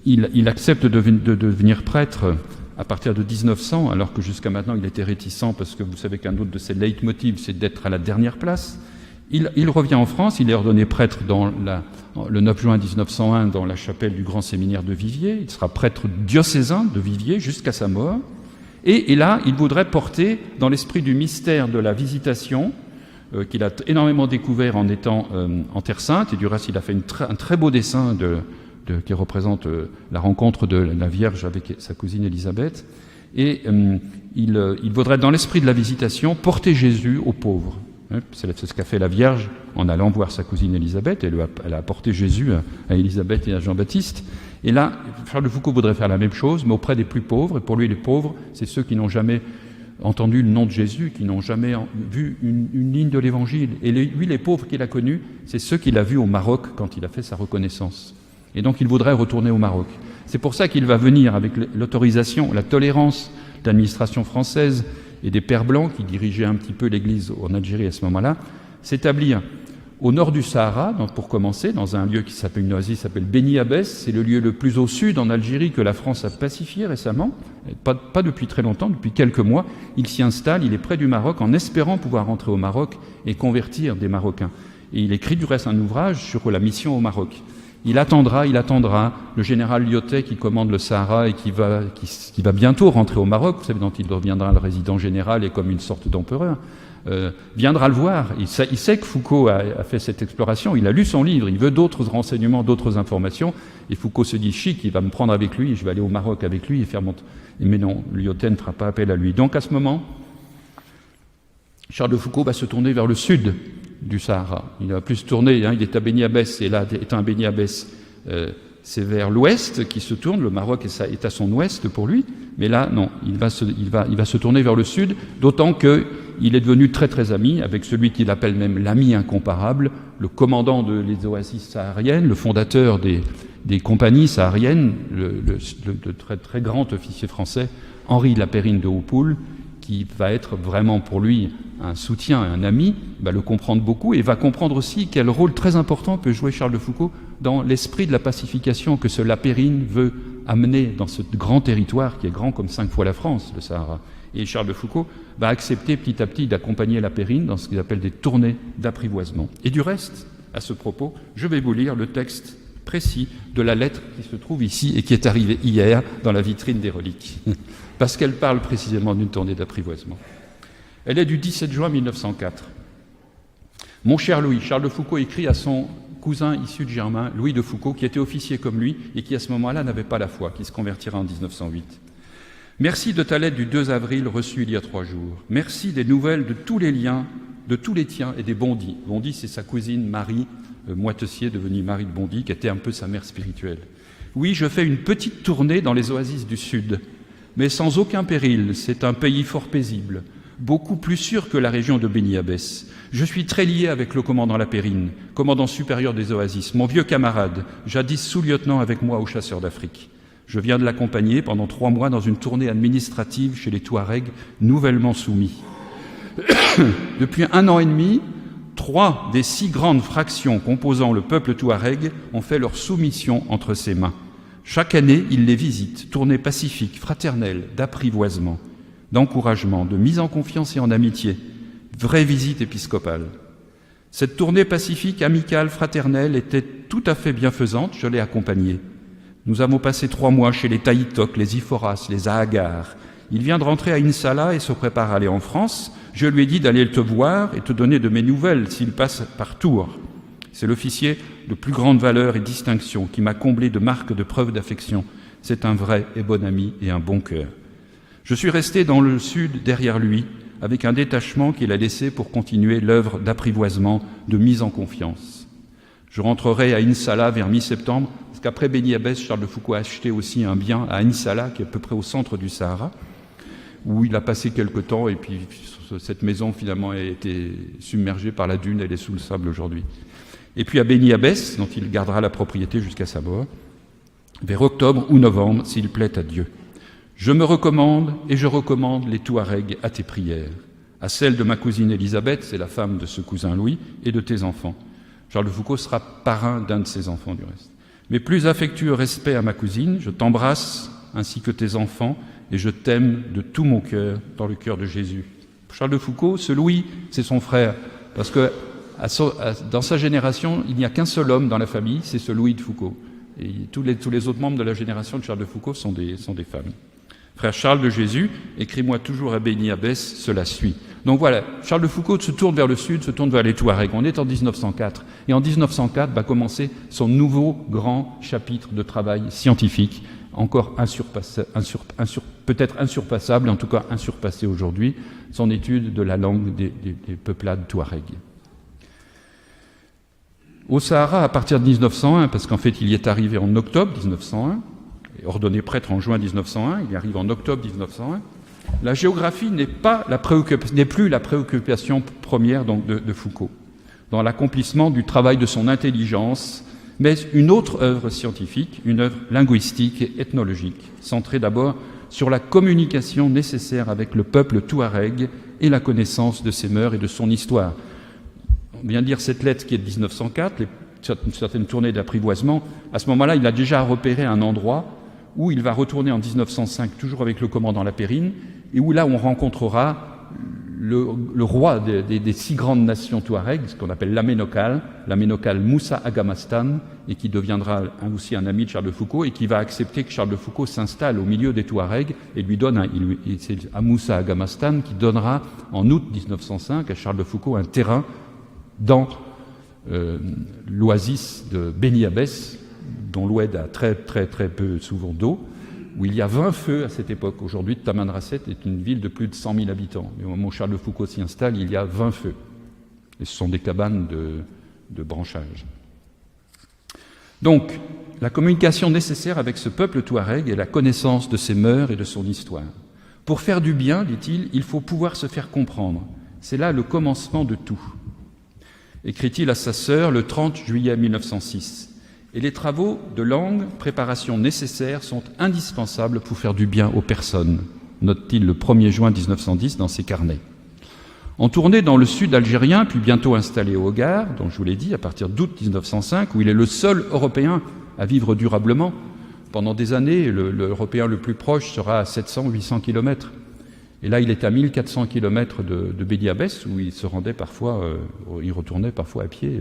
il accepte de devenir prêtre à partir de 1900, alors que jusqu'à maintenant il était réticent, parce que vous savez qu'un autre de ses leitmotivs, c'est d'être à la dernière place. Il revient en France, il est ordonné prêtre le 9 juin 1901 dans la chapelle du Grand Séminaire de Viviers. Il sera prêtre diocésain de Viviers jusqu'à sa mort. Et là, il voudrait porter dans l'esprit du mystère de la visitation, qu'il a énormément découvert en étant en Terre Sainte. Et du reste, il a fait un très beau dessin qui représente la rencontre de la Vierge avec sa cousine Élisabeth. Et il voudrait, dans l'esprit de la visitation, porter Jésus aux pauvres. C'est ce qu'a fait la Vierge en allant voir sa cousine Élisabeth. Elle a apporté Jésus à Élisabeth et à Jean-Baptiste. Et là, Charles de Foucault voudrait faire la même chose, mais auprès des plus pauvres. Et pour lui, les pauvres, c'est ceux qui n'ont jamais entendu le nom de Jésus, qui n'ont jamais vu une ligne de l'Évangile. Et lui, les pauvres qu'il a connus, c'est ceux qu'il a vus au Maroc quand il a fait sa reconnaissance. Et donc, il voudrait retourner au Maroc. C'est pour ça qu'il va venir avec l'autorisation, la tolérance de l'administration française et des Pères Blancs qui dirigeaient un petit peu l'Église en Algérie à ce moment-là, s'établir au nord du Sahara, pour commencer, dans un lieu qui s'appelle, une oasis qui s'appelle Béni Abbès. C'est le lieu le plus au sud en Algérie que la France a pacifié récemment, pas depuis très longtemps, depuis quelques mois. Il s'y installe, il est près du Maroc, en espérant pouvoir rentrer au Maroc et convertir des Marocains. Et il écrit du reste un ouvrage sur la mission au Maroc. Il attendra le général Lyotet qui commande le Sahara et qui va bientôt rentrer au Maroc, vous savez, dont il deviendra le résident général et comme une sorte d'empereur, viendra le voir. Il sait que Foucault a fait cette exploration, il a lu son livre, il veut d'autres renseignements, d'autres informations, et Foucault se dit chic, il va me prendre avec lui, et je vais aller au Maroc avec lui et faire mon... Mais non, Lyotet ne fera pas appel à lui. Donc à ce moment, Charles de Foucault va se tourner vers le sud du Sahara. Il va plus se tourner, il est à Béni Abbès, et là, étant à Béni Abbès, c'est vers l'ouest qu'il se tourne. Le Maroc est à son ouest pour lui, mais là, non, il va se tourner vers le sud, d'autant qu'il est devenu très très ami avec celui qu'il appelle même l'ami incomparable, le commandant des oasis sahariennes, le fondateur des compagnies sahariennes, le très très grand officier français, Henri Lapérine de Houpoul, qui va être vraiment pour lui un soutien, un ami, va le comprendre beaucoup et va comprendre aussi quel rôle très important peut jouer Charles de Foucault dans l'esprit de la pacification que ce Lapérine veut amener dans ce grand territoire qui est grand comme 5 fois la France, le Sahara. Et Charles de Foucault va accepter petit à petit d'accompagner Lapérine dans ce qu'il appelle des tournées d'apprivoisement. Et du reste, à ce propos, je vais vous lire le texte précis de la lettre qui se trouve ici et qui est arrivée hier dans la vitrine des reliques, parce qu'elle parle précisément d'une tournée d'apprivoisement. Elle est du 17 juin 1904. « Mon cher Louis, Charles de Foucault écrit à son cousin issu de Germain, Louis de Foucault, qui était officier comme lui et qui à ce moment-là n'avait pas la foi, qui se convertira en 1908. Merci de ta lettre du 2 avril reçue il y a 3 jours. Merci des nouvelles de tous les liens, de tous les tiens et des Bondy. Bondy, c'est sa cousine Marie Moitessier, devenue Marie de Bondy, qui était un peu sa mère spirituelle. Oui, je fais une petite tournée dans les oasis du Sud, mais sans aucun péril. C'est un pays fort paisible, beaucoup plus sûr que la région de Beni Abbès. Je suis très lié avec le commandant Lapérine, commandant supérieur des oasis, mon vieux camarade, jadis sous-lieutenant avec moi aux chasseurs d'Afrique. Je viens de l'accompagner pendant 3 mois dans une tournée administrative chez les Touaregs nouvellement soumis. Depuis 1 an et demi, 3 des 6 grandes fractions composant le peuple touareg ont fait leur soumission entre ses mains. Chaque année, il les visite, tournée pacifique, fraternelle, d'apprivoisement, d'encouragement, de mise en confiance et en amitié, vraie visite épiscopale. Cette tournée pacifique, amicale, fraternelle était tout à fait bienfaisante, je l'ai accompagnée. Nous avons passé 3 mois chez les Taïtok, les Iforas, les Ahagars. Il vient de rentrer à Insala et se prépare à aller en France. Je lui ai dit d'aller te voir et te donner de mes nouvelles s'il passe par Tours. C'est l'officier de plus grande valeur et distinction qui m'a comblé de marques de preuves d'affection. C'est un vrai et bon ami et un bon cœur. Je suis resté dans le sud derrière lui, avec un détachement qu'il a laissé pour continuer l'œuvre d'apprivoisement, de mise en confiance. Je rentrerai à Insala vers mi-septembre, parce qu'après Beni Abbès, Charles de Foucault a acheté aussi un bien à Insala, qui est à peu près au centre du Sahara, où il a passé quelque temps, et puis cette maison finalement a été submergée par la dune, elle est sous le sable aujourd'hui. Et puis à Beni Abbès, dont il gardera la propriété jusqu'à sa mort, vers octobre ou novembre, s'il plaît à Dieu. Je me recommande et je recommande les Touaregs à tes prières, à celles de ma cousine Élisabeth, c'est la femme de ce cousin Louis, et de tes enfants. Charles de Foucault sera parrain d'un de ses enfants du reste. Mes plus affectueux respects à ma cousine, je t'embrasse ainsi que tes enfants et je t'aime de tout mon cœur dans le cœur de Jésus. Charles de Foucault, ce Louis, c'est son frère, parce que dans sa génération, il n'y a qu'un seul homme dans la famille, c'est ce Louis de Foucault. Et tous les autres membres de la génération de Charles de Foucault sont des femmes. Frère Charles de Jésus, écris-moi toujours à Beni Abbès, cela suit. Donc voilà, Charles de Foucault se tourne vers le sud, se tourne vers les Touaregs. On est en 1904. Et en 1904 va commencer son nouveau grand chapitre de travail scientifique, encore peut-être insurpassable, en tout cas insurpassé aujourd'hui, son étude de la langue des peuplades Touaregs. Au Sahara, à partir de 1901, parce qu'en fait il y est arrivé en octobre 1901, ordonné prêtre en juin 1901, il arrive en octobre 1901, la géographie n'est plus la préoccupation première donc, de Foucault, dans l'accomplissement du travail de son intelligence, mais une autre œuvre scientifique, une œuvre linguistique et ethnologique, centrée d'abord sur la communication nécessaire avec le peuple touareg et la connaissance de ses mœurs et de son histoire. On vient de lire cette lettre qui est de 1904, une certaine tournée d'apprivoisement. À ce moment-là, il a déjà repéré un endroit où il va retourner en 1905, toujours avec le commandant Lapérine, et où là on rencontrera le roi des 6 grandes nations touaregs, ce qu'on appelle l'Aménokal Moussa Agamastan, et qui deviendra aussi un ami de Charles de Foucault, et qui va accepter que Charles de Foucault s'installe au milieu des Touaregs, et lui donne, c'est à Moussa Agamastan qui donnera en août 1905 à Charles de Foucault un terrain dans l'oasis de Beni Abbès, dont l'Oued a très peu souvent d'eau, où il y a 20 feux à cette époque. Aujourd'hui, Tamanrasset est une ville de plus de 100 000 habitants. Mais au moment où Charles de Foucault s'y installe, il y a 20 feux. Et ce sont des cabanes de branchage. Donc, la communication nécessaire avec ce peuple touareg est la connaissance de ses mœurs et de son histoire. Pour faire du bien, dit-il, il faut pouvoir se faire comprendre. C'est là le commencement de tout. Écrit-il à sa sœur le 30 juillet 1906. Et les travaux de langue, préparation nécessaires, sont indispensables pour faire du bien aux personnes. note-t-il le 1er juin 1910 dans ses carnets. En tournée dans le sud algérien, puis bientôt installé au Hogar, dont je vous l'ai dit, à partir d'août 1905, où il est le seul Européen à vivre durablement. Pendant des années, l'Européen le plus proche sera à 700-800 km. Et là, il est à 1400 km de Beni Abbès, où il se rendait parfois, il retournait parfois à pied,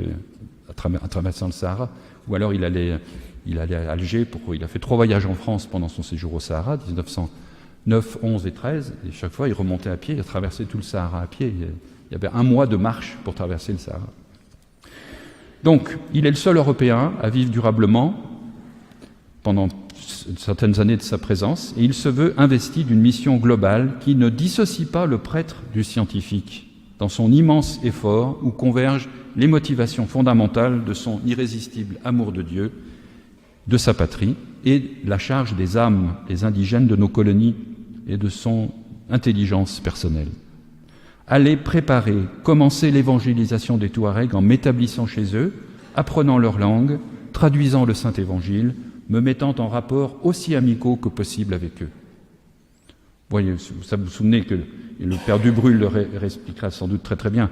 en traversant le Sahara. Ou alors il allait à Alger, il a fait 3 voyages en France pendant son séjour au Sahara, 1909, 11 et 13, et chaque fois il remontait à pied, il a traversé tout le Sahara à pied. Il y avait 1 mois de marche pour traverser le Sahara. Donc, il est le seul Européen à vivre durablement pendant certaines années de sa présence, et il se veut investi d'une mission globale qui ne dissocie pas le prêtre du scientifique dans son immense effort où convergent les motivations fondamentales de son irrésistible amour de Dieu, de sa patrie, et la charge des âmes, des indigènes de nos colonies, et de son intelligence personnelle. Aller préparer, commencer l'évangélisation des Touaregs en m'établissant chez eux, apprenant leur langue, traduisant le Saint-Évangile, me mettant en rapport aussi amicaux que possible avec eux. Vous voyez, ça vous souvenez que le père Dubrulle le expliquera sans doute très très bien.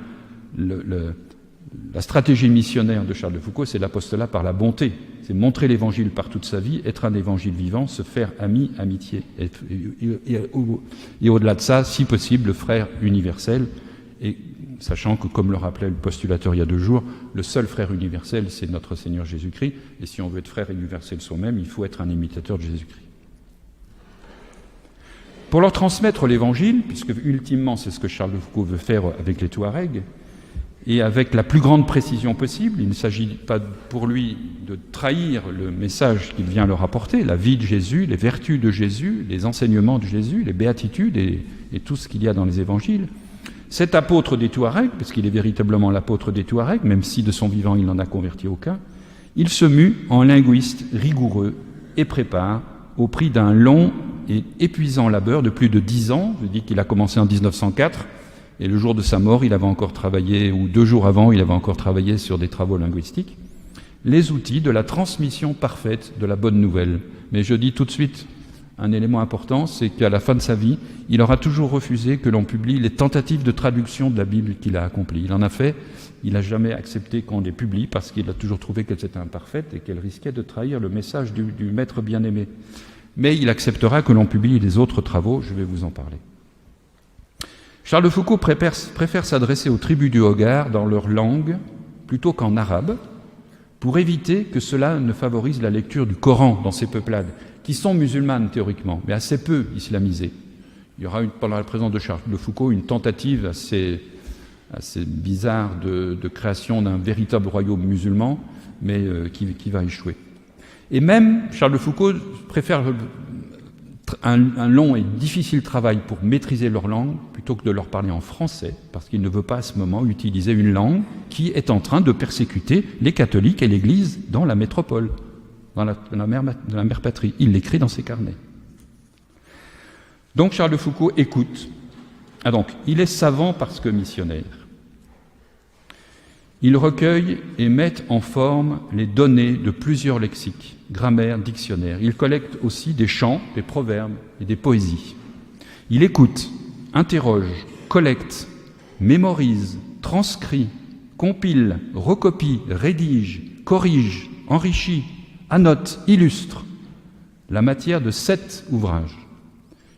La stratégie missionnaire de Charles de Foucault, c'est l'apostolat par la bonté. C'est montrer l'évangile par toute sa vie, être un évangile vivant, se faire ami, amitié. Et au-delà de ça, si possible, le frère universel. Et sachant que, comme le rappelait le postulateur il y a 2 jours, le seul frère universel, c'est notre Seigneur Jésus-Christ. Et si on veut être frère universel soi-même, il faut être un imitateur de Jésus-Christ. Pour leur transmettre l'évangile, puisque ultimement c'est ce que Charles de Foucault veut faire avec les Touaregs, et avec la plus grande précision possible, il ne s'agit pas pour lui de trahir le message qu'il vient leur apporter, la vie de Jésus, les vertus de Jésus, les enseignements de Jésus, les béatitudes et tout ce qu'il y a dans les évangiles. Cet apôtre des Touaregs, parce qu'il est véritablement l'apôtre des Touaregs, même si de son vivant il n'en a converti aucun, il se mue en linguiste rigoureux et prépare, au prix d'un long et épuisant labeur de plus de 10 ans, je dis qu'il a commencé en 1904, et le jour de sa mort, il avait encore travaillé, ou 2 jours avant, il avait encore travaillé sur des travaux linguistiques, les outils de la transmission parfaite de la bonne nouvelle. Mais je dis tout de suite un élément important, c'est qu'à la fin de sa vie, il aura toujours refusé que l'on publie les tentatives de traduction de la Bible qu'il a accomplies. Il en a fait, il n'a jamais accepté qu'on les publie parce qu'il a toujours trouvé qu'elles étaient imparfaites et qu'elles risquaient de trahir le message du maître bien-aimé. Mais il acceptera que l'on publie les autres travaux, je vais vous en parler. Charles de Foucault préfère s'adresser aux tribus du Hogar dans leur langue plutôt qu'en arabe, pour éviter que cela ne favorise la lecture du Coran dans ces peuplades, qui sont musulmanes théoriquement, mais assez peu islamisées. Il y aura pendant la présence de Charles de Foucault une tentative assez bizarre de création d'un véritable royaume musulman, mais qui va échouer. Et même Charles de Foucault préfère un long et difficile travail pour maîtriser leur langue plutôt que de leur parler en français, parce qu'il ne veut pas à ce moment utiliser une langue qui est en train de persécuter les catholiques et l'Église dans la métropole, dans la mère patrie. Il l'écrit dans ses carnets. Donc Charles de Foucault écoute. Donc, il est savant parce que missionnaire. Il recueille et met en forme les données de plusieurs lexiques, grammaires, dictionnaires. Il collecte aussi des chants, des proverbes et des poésies. Il écoute, interroge, collecte, mémorise, transcrit, compile, recopie, rédige, corrige, enrichit, annote, illustre la matière de 7 ouvrages.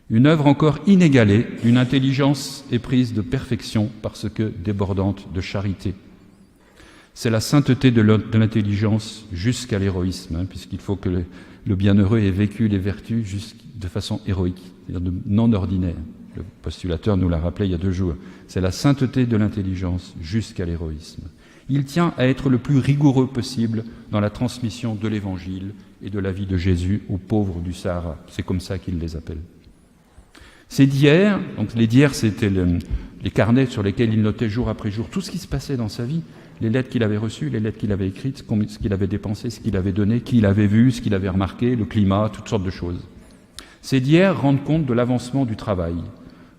Une œuvre encore inégalée, une intelligence éprise de perfection parce que débordante de charité. C'est la sainteté de l'intelligence jusqu'à l'héroïsme, puisqu'il faut que le bienheureux ait vécu les vertus de façon héroïque, c'est-à-dire non ordinaire. Le postulateur nous l'a rappelé il y a 2 jours. C'est la sainteté de l'intelligence jusqu'à l'héroïsme. Il tient à être le plus rigoureux possible dans la transmission de l'Évangile et de la vie de Jésus aux pauvres du Sahara. C'est comme ça qu'il les appelle. Ces diaires, donc les diaires c'était les carnets sur lesquels il notait jour après jour tout ce qui se passait dans sa vie, les lettres qu'il avait reçues, les lettres qu'il avait écrites, ce qu'il avait dépensé, ce qu'il avait donné, qui il avait vu, ce qu'il avait remarqué, le climat, toutes sortes de choses. Ces diaires rendent compte de l'avancement du travail.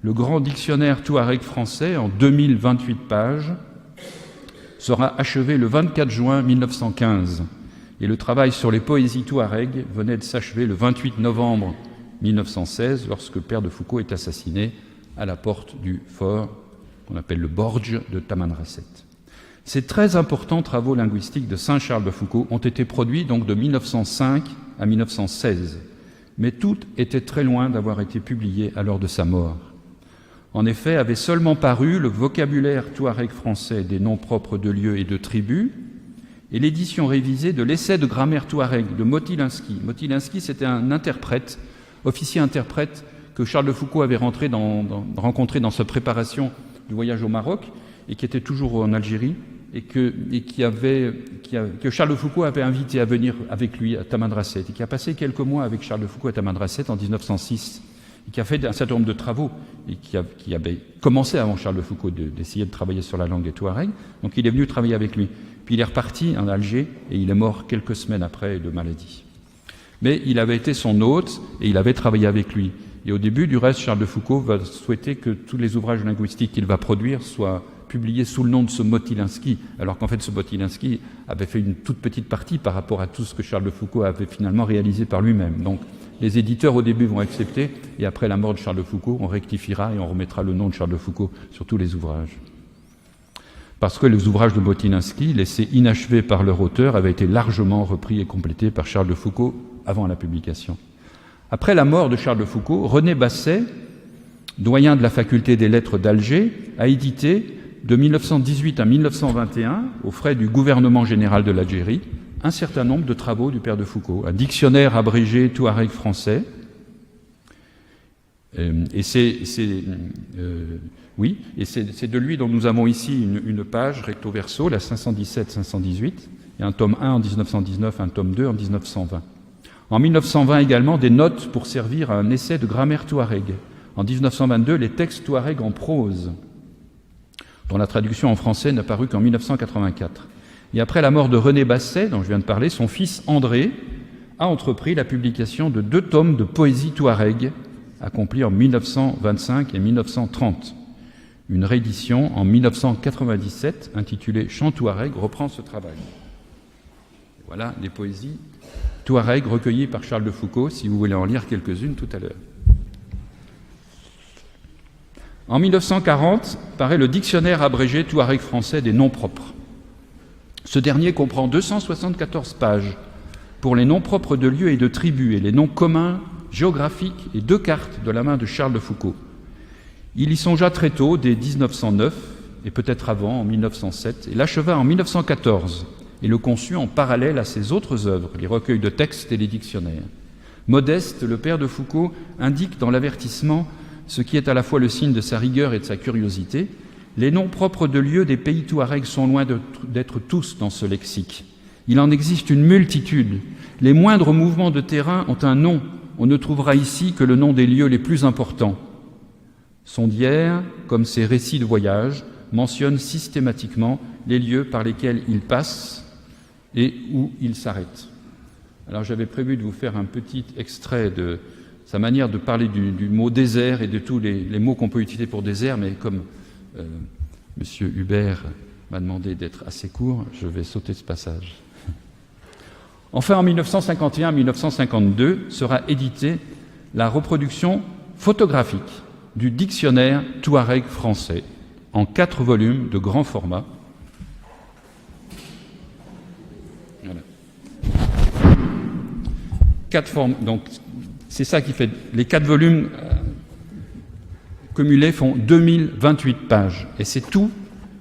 Le grand dictionnaire touareg français, en 2028 pages, sera achevé le 24 juin 1915. Et le travail sur les poésies touareg venait de s'achever le 28 novembre 1916, lorsque le père de Foucault est assassiné à la porte du fort qu'on appelle le Borge de Tamanrasset. Ces très importants travaux linguistiques de Saint Charles de Foucault ont été produits donc de 1905 à 1916, mais tout était très loin d'avoir été publié à l'heure de sa mort. En effet, avait seulement paru le vocabulaire touareg français des noms propres de lieux et de tribus et l'édition révisée de l'essai de grammaire touareg de Motilinski. Motilinski, c'était un interprète, officier interprète que Charles de Foucault avait rencontré dans sa préparation du voyage au Maroc et qui était toujours en Algérie et que Charles de Foucault avait invité à venir avec lui à Tamanrasset et qui a passé quelques mois avec Charles de Foucault à Tamanrasset en 1906 et qui a fait un certain nombre de travaux et qui avait commencé avant Charles de Foucault d'essayer de travailler sur la langue des Touaregs. Donc il est venu travailler avec lui. Puis il est reparti en Alger et il est mort quelques semaines après de maladie. Mais il avait été son hôte et il avait travaillé avec lui. Et au début, du reste, Charles de Foucault va souhaiter que tous les ouvrages linguistiques qu'il va produire soient publiés sous le nom de ce Motilinski, alors qu'en fait ce Motilinski avait fait une toute petite partie par rapport à tout ce que Charles de Foucault avait finalement réalisé par lui-même. Donc les éditeurs au début vont accepter et après la mort de Charles de Foucault, on rectifiera et on remettra le nom de Charles de Foucault sur tous les ouvrages. Parce que les ouvrages de Motilinski, laissés inachevés par leur auteur, avaient été largement repris et complétés par Charles de Foucault avant la publication. Après la mort de Charles de Foucault, René Basset, doyen de la faculté des lettres d'Alger, a édité de 1918 à 1921, aux frais du gouvernement général de l'Algérie, un certain nombre de travaux du père de Foucault, un dictionnaire abrégé touareg français. Et c'est de lui dont nous avons ici une page recto verso, la 517-518, et un tome 1 en 1919, un tome 2 en 1920. En 1920 également, des notes pour servir à un essai de grammaire touareg. En 1922, les textes touareg en prose, dont la traduction en français n'a paru qu'en 1984. Et après la mort de René Basset, dont je viens de parler, son fils André a entrepris la publication de 2 tomes de poésie touareg, accomplis en 1925 et 1930. Une réédition en 1997, intitulée Chant touareg, reprend ce travail. Voilà les poésies touareg recueillies par Charles de Foucault, si vous voulez en lire quelques-unes tout à l'heure. En 1940, paraît le dictionnaire abrégé touareg français des noms propres. Ce dernier comprend 274 pages pour les noms propres de lieux et de tribus et les noms communs, géographiques et 2 cartes de la main de Charles de Foucault. Il y songea très tôt, dès 1909, et peut-être avant, en 1907, et l'acheva en 1914, et le conçut en parallèle à ses autres œuvres, les recueils de textes et les dictionnaires. Modeste, le père de Foucault, indique dans l'avertissement ce qui est à la fois le signe de sa rigueur et de sa curiosité. Les noms propres de lieux des pays touaregs sont loin d'être tous dans ce lexique. Il en existe une multitude. Les moindres mouvements de terrain ont un nom. On ne trouvera ici que le nom des lieux les plus importants. Sondière, comme ses récits de voyage, mentionne systématiquement les lieux par lesquels il passe et où il s'arrête. Alors j'avais prévu de vous faire un petit extrait de sa manière de parler du mot désert et de tous les mots qu'on peut utiliser pour désert, mais comme M. Hubert m'a demandé d'être assez court, je vais sauter ce passage. Enfin, en 1951-1952, sera éditée la reproduction photographique du dictionnaire touareg français en 4 volumes de grand format. Voilà. 4 formes, donc c'est ça qui fait. Les 4 volumes cumulés font 2028 pages. Et c'est tout.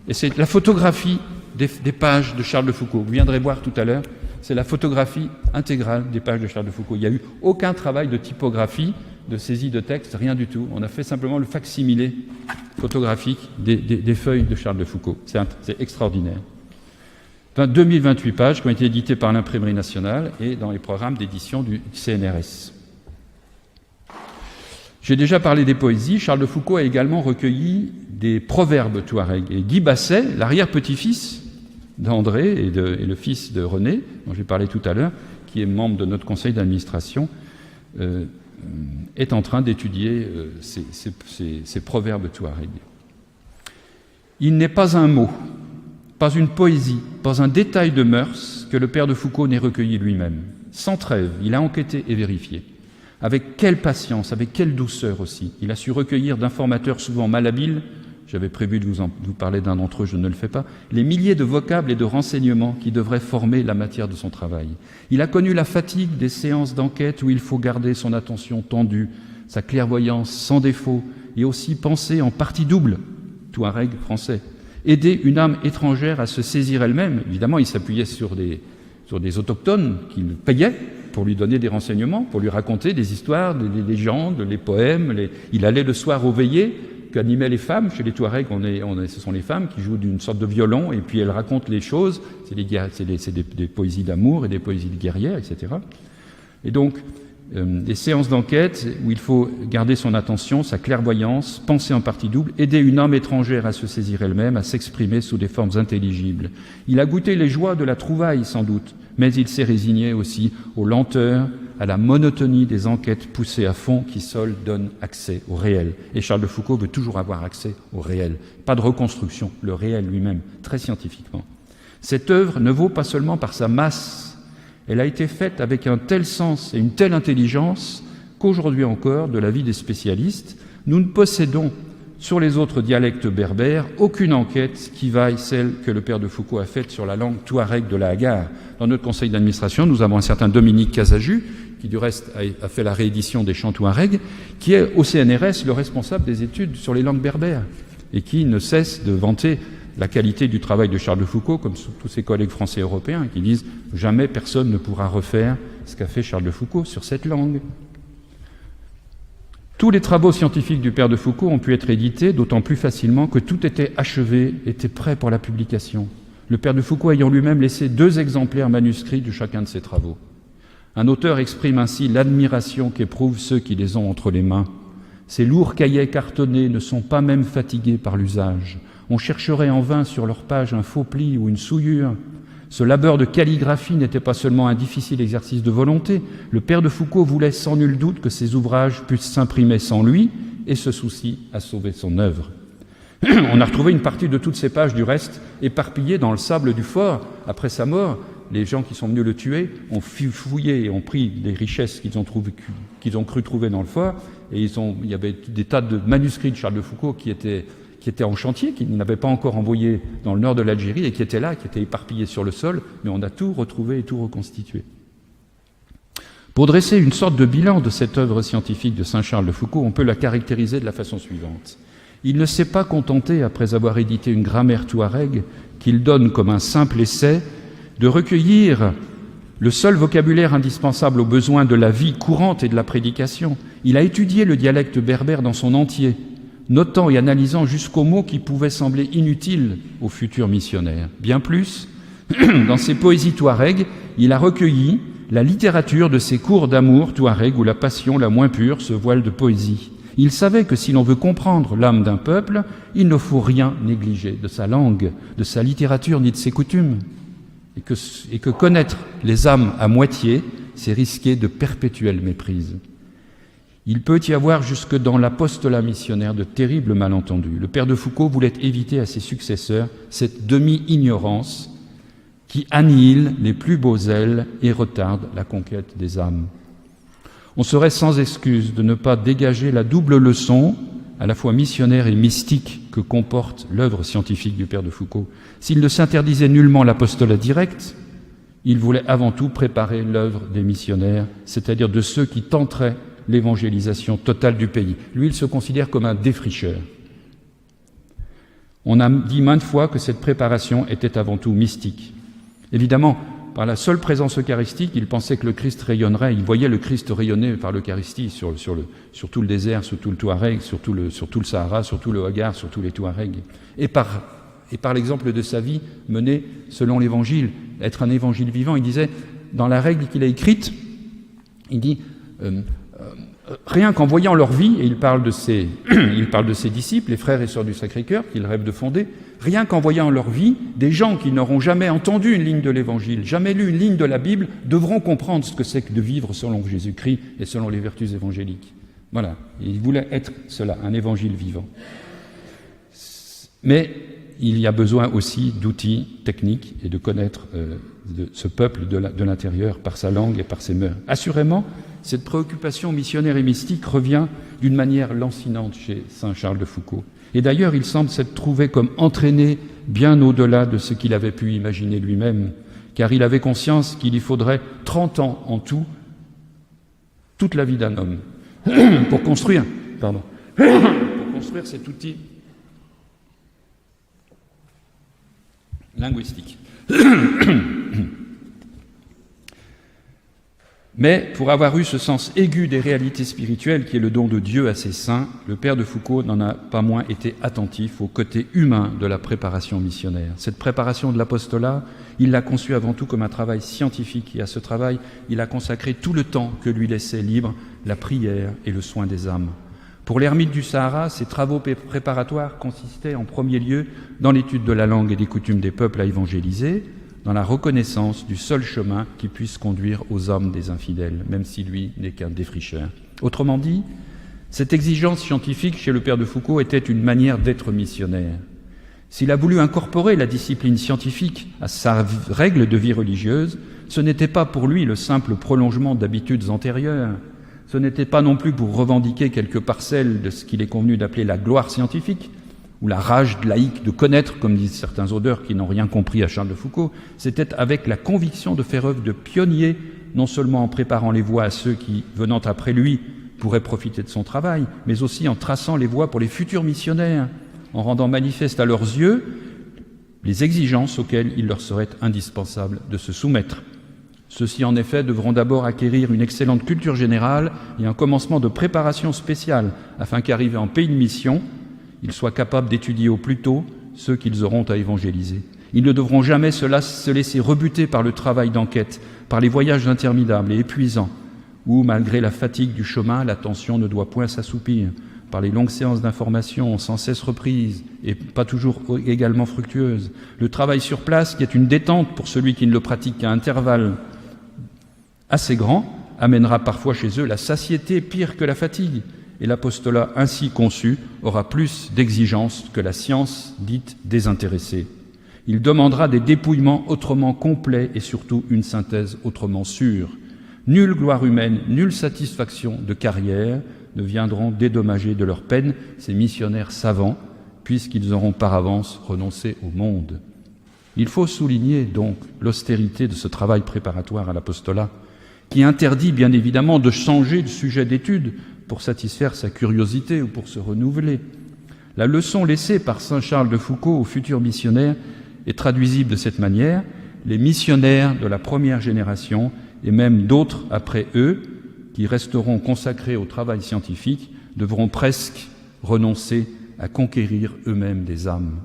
Et c'est la photographie des pages de Charles de Foucault. Vous viendrez voir tout à l'heure. C'est la photographie intégrale des pages de Charles de Foucault. Il n'y a eu aucun travail de typographie, de saisie de texte, rien du tout. On a fait simplement le fac-similé photographique des feuilles de Charles de Foucault. C'est extraordinaire. 2028 pages qui ont été éditées par l'Imprimerie nationale et dans les programmes d'édition du CNRS. J'ai déjà parlé des poésies. Charles de Foucault a également recueilli des proverbes touareg. Et Guy Basset, l'arrière-petit-fils d'André et le fils de René, dont j'ai parlé tout à l'heure, qui est membre de notre conseil d'administration, est en train d'étudier ces proverbes touareg. Il n'est pas un mot, pas une poésie, pas un détail de mœurs que le père de Foucault n'ait recueilli lui-même. Sans trêve, il a enquêté et vérifié. Avec quelle patience, avec quelle douceur aussi. Il a su recueillir d'informateurs souvent malhabiles, j'avais prévu de vous parler d'un d'entre eux, je ne le fais pas, les milliers de vocables et de renseignements qui devraient former la matière de son travail. Il a connu la fatigue des séances d'enquête où il faut garder son attention tendue, sa clairvoyance sans défaut, et aussi penser en partie double, Touareg français. Aider une âme étrangère à se saisir elle-même. Évidemment, il s'appuyait sur des autochtones qu'il payait pour lui donner des renseignements, pour lui raconter des histoires, des légendes, les poèmes. Il allait le soir aux veillées qu'animaient les femmes. Chez les Touaregs, ce sont les femmes qui jouent d'une sorte de violon et puis elles racontent les choses. C'est des poésies d'amour et des poésies de guerrières, etc. Et donc, des séances d'enquête où il faut garder son attention, sa clairvoyance, penser en partie double, aider une âme étrangère à se saisir elle-même, à s'exprimer sous des formes intelligibles. Il a goûté les joies de la trouvaille, sans doute, mais il s'est résigné aussi aux lenteurs, à la monotonie des enquêtes poussées à fond qui seules donnent accès au réel. Et Charles de Foucault veut toujours avoir accès au réel. Pas de reconstruction, le réel lui-même, très scientifiquement. Cette œuvre ne vaut pas seulement par sa masse. Elle a été faite avec un tel sens et une telle intelligence qu'aujourd'hui encore, de l'avis des spécialistes, nous ne possédons sur les autres dialectes berbères aucune enquête qui vaille celle que le père de Foucault a faite sur la langue touareg de la Haggar. Dans notre conseil d'administration, nous avons un certain Dominique Casaju, qui du reste a fait la réédition des chants touareg, qui est au CNRS le responsable des études sur les langues berbères et qui ne cesse de vanter la qualité du travail de Charles de Foucault, comme tous ses collègues français et européens, qui disent « jamais personne ne pourra refaire ce qu'a fait Charles de Foucault sur cette langue ». Tous les travaux scientifiques du père de Foucault ont pu être édités, d'autant plus facilement que tout était achevé, était prêt pour la publication. Le père de Foucault ayant lui-même laissé 2 exemplaires manuscrits de chacun de ses travaux. Un auteur exprime ainsi l'admiration qu'éprouvent ceux qui les ont entre les mains. Ces lourds cahiers cartonnés ne sont pas même fatigués par l'usage. On chercherait en vain sur leur page un faux pli ou une souillure. Ce labeur de calligraphie n'était pas seulement un difficile exercice de volonté. Le père de Foucault voulait sans nul doute que ses ouvrages puissent s'imprimer sans lui et ce souci a sauvé son œuvre. On a retrouvé une partie de toutes ces pages, du reste, éparpillées dans le sable du fort. Après sa mort, les gens qui sont venus le tuer ont fouillé et ont pris les richesses qu'ils ont cru trouver dans le fort. Et il y avait des tas de manuscrits de Charles de Foucault qui étaient en chantier, qui n'avaient pas encore envoyé dans le nord de l'Algérie et qui étaient là, qui étaient éparpillés sur le sol, mais on a tout retrouvé et tout reconstitué. Pour dresser une sorte de bilan de cette œuvre scientifique de Saint-Charles de Foucault, on peut la caractériser de la façon suivante. Il ne s'est pas contenté, après avoir édité une grammaire touareg, qu'il donne comme un simple essai, de recueillir le seul vocabulaire indispensable aux besoins de la vie courante et de la prédication. Il a étudié le dialecte berbère dans son entier, notant et analysant jusqu'aux mots qui pouvaient sembler inutiles aux futurs missionnaires. Bien plus, dans ses poésies touareg, il a recueilli la littérature de ces cours d'amour touareg où la passion la moins pure se voile de poésie. Il savait que si l'on veut comprendre l'âme d'un peuple, il ne faut rien négliger de sa langue, de sa littérature ni de ses coutumes. Et que connaître les âmes à moitié, c'est risquer de perpétuelles méprises. Il peut y avoir jusque dans l'apostolat missionnaire de terribles malentendus. Le père de Foucault voulait éviter à ses successeurs cette demi-ignorance qui annihile les plus beaux zèles et retarde la conquête des âmes. On serait sans excuse de ne pas dégager la double leçon, à la fois missionnaire et mystique, que comporte l'œuvre scientifique du père de Foucault. S'il ne s'interdisait nullement l'apostolat direct, il voulait avant tout préparer l'œuvre des missionnaires, c'est-à-dire de ceux qui tenteraient l'évangélisation totale du pays. Lui, il se considère comme un défricheur. On a dit maintes fois que cette préparation était avant tout mystique. Évidemment, par la seule présence eucharistique, il pensait que le Christ rayonnerait. Il voyait le Christ rayonner par l'Eucharistie sur tout le désert, sur tout le Touareg, sur tout le Sahara, sur tout le Haggar, sur tous les Touaregs. Et par l'exemple de sa vie menée selon l'Évangile, être un évangile vivant, il disait, dans la règle qu'il a écrite, il dit rien qu'en voyant leur vie, et il parle de ses disciples, les frères et sœurs du Sacré-Cœur, qu'il rêve de fonder, rien qu'en voyant leur vie, des gens qui n'auront jamais entendu une ligne de l'Évangile, jamais lu une ligne de la Bible, devront comprendre ce que c'est que de vivre selon Jésus-Christ et selon les vertus évangéliques. Voilà, il voulait être cela, un évangile vivant. Mais il y a besoin aussi d'outils techniques et de connaître ce peuple de l'intérieur par sa langue et par ses mœurs. Assurément, cette préoccupation missionnaire et mystique revient d'une manière lancinante chez saint Charles de Foucault. Et d'ailleurs, il semble s'être trouvé comme entraîné bien au-delà de ce qu'il avait pu imaginer lui-même, car il avait conscience qu'il y faudrait 30 ans en tout, toute la vie d'un homme, pour construire cet outil linguistique. Mais pour avoir eu ce sens aigu des réalités spirituelles qui est le don de Dieu à ses saints, le père de Foucault n'en a pas moins été attentif au côté humain de la préparation missionnaire. Cette préparation de l'apostolat, il l'a conçue avant tout comme un travail scientifique, et à ce travail, il a consacré tout le temps que lui laissait libre la prière et le soin des âmes. Pour l'ermite du Sahara, ces travaux préparatoires consistaient en premier lieu dans l'étude de la langue et des coutumes des peuples à évangéliser, dans la reconnaissance du seul chemin qui puisse conduire aux âmes des infidèles, même si lui n'est qu'un défricheur. Autrement dit, cette exigence scientifique chez le père de Foucault était une manière d'être missionnaire. S'il a voulu incorporer la discipline scientifique à sa règle de vie religieuse, ce n'était pas pour lui le simple prolongement d'habitudes antérieures, ce n'était pas non plus pour revendiquer quelques parcelles de ce qu'il est convenu d'appeler la gloire scientifique, ou la rage laïque de connaître, comme disent certains auteurs qui n'ont rien compris à Charles de Foucault, c'était avec la conviction de faire œuvre de pionnier, non seulement en préparant les voies à ceux qui, venant après lui, pourraient profiter de son travail, mais aussi en traçant les voies pour les futurs missionnaires, en rendant manifeste à leurs yeux les exigences auxquelles il leur serait indispensable de se soumettre. Ceux-ci, en effet, devront d'abord acquérir une excellente culture générale et un commencement de préparation spéciale, afin qu'arrivés en pays de mission, ils soient capables d'étudier au plus tôt ceux qu'ils auront à évangéliser. Ils ne devront jamais se laisser rebuter par le travail d'enquête, par les voyages interminables et épuisants, où, malgré la fatigue du chemin, l'attention ne doit point s'assoupir, par les longues séances d'information sans cesse reprises et pas toujours également fructueuses. Le travail sur place, qui est une détente pour celui qui ne le pratique qu'à intervalles assez grands, amènera parfois chez eux la satiété pire que la fatigue, et l'apostolat ainsi conçu aura plus d'exigences que la science dite désintéressée. Il demandera des dépouillements autrement complets et surtout une synthèse autrement sûre. Nulle gloire humaine, nulle satisfaction de carrière ne viendront dédommager de leur peine ces missionnaires savants, puisqu'ils auront par avance renoncé au monde. Il faut souligner donc l'austérité de ce travail préparatoire à l'apostolat, qui interdit bien évidemment de changer de sujet d'étude pour satisfaire sa curiosité ou pour se renouveler. La leçon laissée par saint Charles de Foucault aux futurs missionnaires est traduisible de cette manière. Les missionnaires de la première génération, et même d'autres après eux, qui resteront consacrés au travail scientifique, devront presque renoncer à conquérir eux-mêmes des âmes.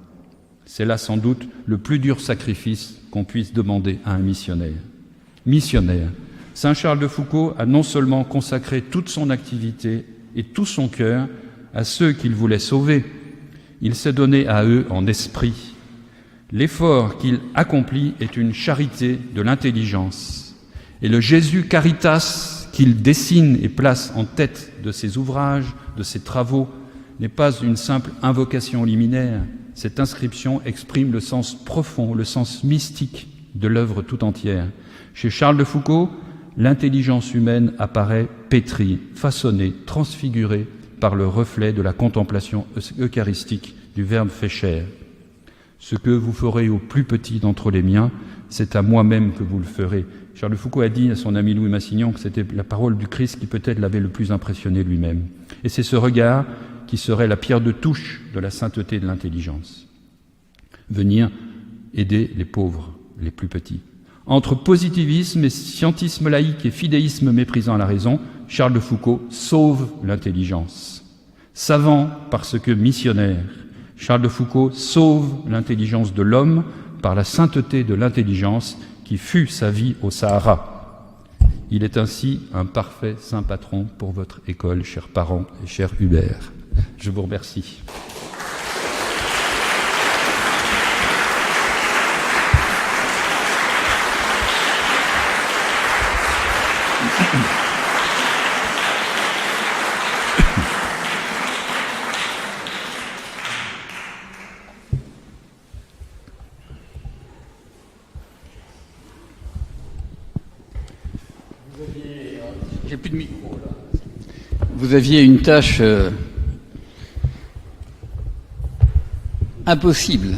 C'est là sans doute le plus dur sacrifice qu'on puisse demander à un missionnaire. Missionnaire, saint Charles de Foucault a non seulement consacré toute son activité et tout son cœur à ceux qu'il voulait sauver, il s'est donné à eux en esprit. L'effort qu'il accomplit est une charité de l'intelligence. Et le Jésus Caritas qu'il dessine et place en tête de ses ouvrages, de ses travaux, n'est pas une simple invocation liminaire. Cette inscription exprime le sens profond, le sens mystique de l'œuvre tout entière. Chez Charles de Foucault, l'intelligence humaine apparaît pétrie, façonnée, transfigurée par le reflet de la contemplation eucharistique du Verbe fait chair. Ce que vous ferez au plus petit d'entre les miens, c'est à moi-même que vous le ferez. Charles de Foucault a dit à son ami Louis Massignon que c'était la parole du Christ qui peut-être l'avait le plus impressionné lui-même. Et c'est ce regard qui serait la pierre de touche de la sainteté de l'intelligence. Venir aider les pauvres, les plus petits. Entre positivisme et scientisme laïque et fidéisme méprisant la raison, Charles de Foucault sauve l'intelligence. Savant parce que missionnaire, Charles de Foucault sauve l'intelligence de l'homme par la sainteté de l'intelligence qui fut sa vie au Sahara. Il est ainsi un parfait saint patron pour votre école, chers parents et cher Hubert. Je vous remercie. J'ai plus de micro là. Vous aviez une tâche impossible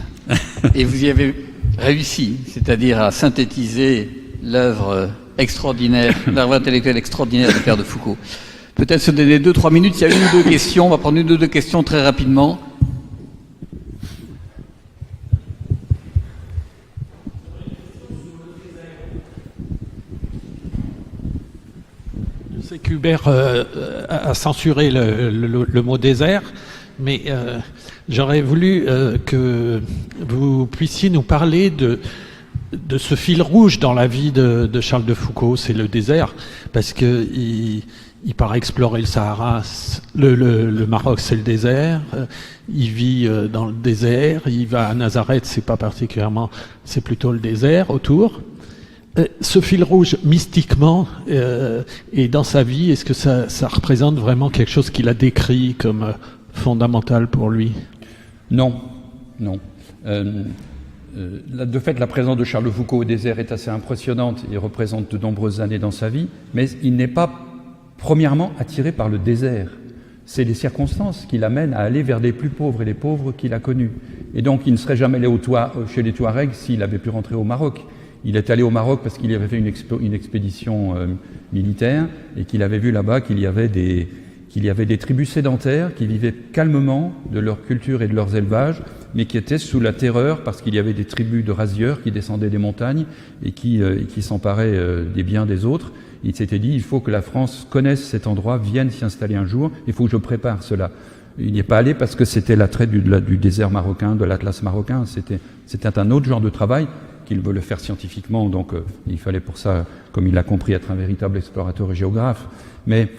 et vous y avez réussi, c'est-à-dire à synthétiser l'œuvre extraordinaire, l'œuvre intellectuelle extraordinaire de Pierre de Foucault. Peut-être se donner 2-3 minutes, il y a une ou deux questions, on va prendre une ou deux questions très rapidement. Je sais qu'Hubert a censuré le mot désert, mais j'aurais voulu que vous puissiez nous parler de ce fil rouge dans la vie de Charles de Foucault, c'est le désert, parce que il part explorer le Sahara, le Maroc c'est le désert, il vit dans le désert, il va à Nazareth, c'est pas particulièrement, c'est plutôt le désert autour. Ce fil rouge, mystiquement, et dans sa vie, est-ce que ça représente vraiment quelque chose qu'il a décrit comme fondamental pour lui? Non, non. De fait, la présence de Charles de Foucault au désert est assez impressionnante et représente de nombreuses années dans sa vie, mais il n'est pas premièrement attiré par le désert. C'est les circonstances qui l'amènent à aller vers les plus pauvres et les pauvres qu'il a connus. Et donc, il ne serait jamais allé chez les Touaregs s'il avait pu rentrer au Maroc. Il est allé au Maroc parce qu'il avait fait une expédition militaire et qu'il avait vu là-bas qu'il y avait des tribus sédentaires qui vivaient calmement de leur culture et de leurs élevages, mais qui étaient sous la terreur parce qu'il y avait des tribus de rasieurs qui descendaient des montagnes et qui s'emparaient des biens des autres. Il s'était dit, il faut que la France connaisse cet endroit, vienne s'y installer un jour, il faut que je prépare cela. Il n'y est pas allé parce que c'était l'attrait du désert marocain, de l'Atlas marocain. C'était un autre genre de travail qu'il veut le faire scientifiquement, donc il fallait pour ça, comme il l'a compris, être un véritable explorateur et géographe. Mais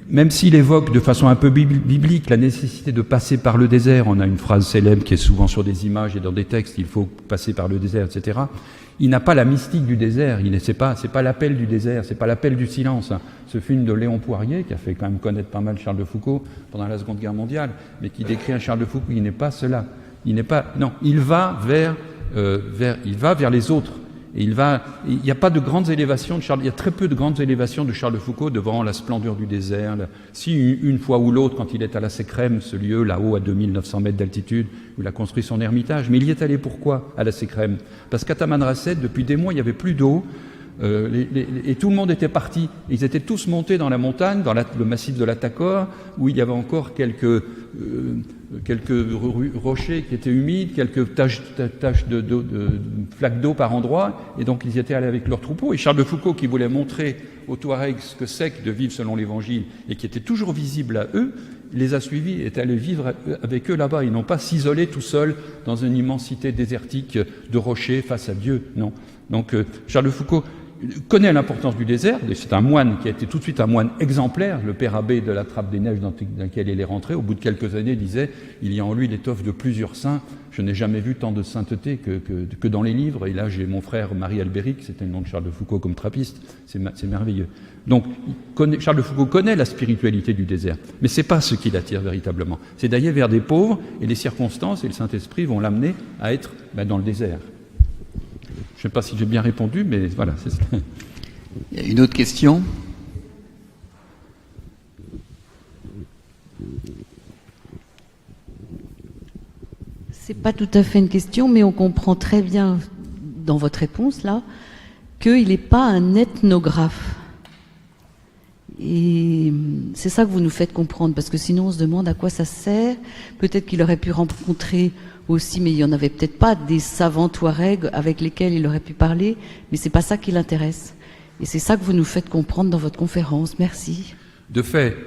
même s'il évoque de façon un peu biblique la nécessité de passer par le désert, on a une phrase célèbre qui est souvent sur des images et dans des textes, il faut passer par le désert, etc. Il n'a pas la mystique du désert, c'est pas l'appel du désert, c'est pas l'appel du silence. Ce film de Léon Poirier, qui a fait quand même connaître pas mal Charles de Foucault pendant la Seconde Guerre mondiale, mais qui décrit un Charles de Foucault, il n'est pas cela. Il va vers les autres. Et il n'y a pas de grandes élévations de Charles, il y a très peu de grandes élévations de Charles de Foucault devant la splendeur du désert. Si une fois ou l'autre, quand il est à la Sécrème, ce lieu là-haut à 2900 mètres d'altitude, où il a construit son ermitage, mais il y est allé pourquoi à la Sécrème? Parce qu'à Tamanrasset, depuis des mois, il n'y avait plus d'eau, et tout le monde était parti. Ils étaient tous montés dans la montagne, dans le massif de la Tacor, où il y avait encore quelques rochers qui étaient humides, quelques taches de flaques d'eau par endroit, et donc ils y étaient allés avec leurs troupeaux. Et Charles de Foucault, qui voulait montrer aux Touaregs ce que c'est que de vivre selon l'Évangile, et qui était toujours visible à eux, les a suivis et est allé vivre avec eux là-bas. Ils n'ont pas s'isoler tout seuls dans une immensité désertique de rochers face à Dieu, non. Donc Charles de Foucault connaît l'importance du désert, c'est un moine qui a été tout de suite un moine exemplaire, le père abbé de la Trappe des Neiges dans lequel il est rentré, au bout de quelques années, disait « Il y a en lui l'étoffe de plusieurs saints, je n'ai jamais vu tant de sainteté que dans les livres ». Et là, j'ai mon frère Marie Albéric, c'était le nom de Charles de Foucault comme trappiste, c'est merveilleux. Donc, Charles de Foucault connaît la spiritualité du désert, mais c'est pas ce qui l'attire véritablement. C'est d'aller vers des pauvres, et les circonstances et le Saint-Esprit vont l'amener à être dans le désert. Je ne sais pas si j'ai bien répondu, mais voilà. C'est ça. Il y a une autre question? C'est pas tout à fait une question, mais on comprend très bien dans votre réponse là qu'il n'est pas un ethnographe. Et c'est ça que vous nous faites comprendre, parce que sinon on se demande à quoi ça sert. Peut-être qu'il aurait pu rencontrer aussi, mais il n'y en avait peut-être pas, des savants Touaregs avec lesquels il aurait pu parler, mais c'est pas ça qui l'intéresse. Et c'est ça que vous nous faites comprendre dans votre conférence. Merci. De fait,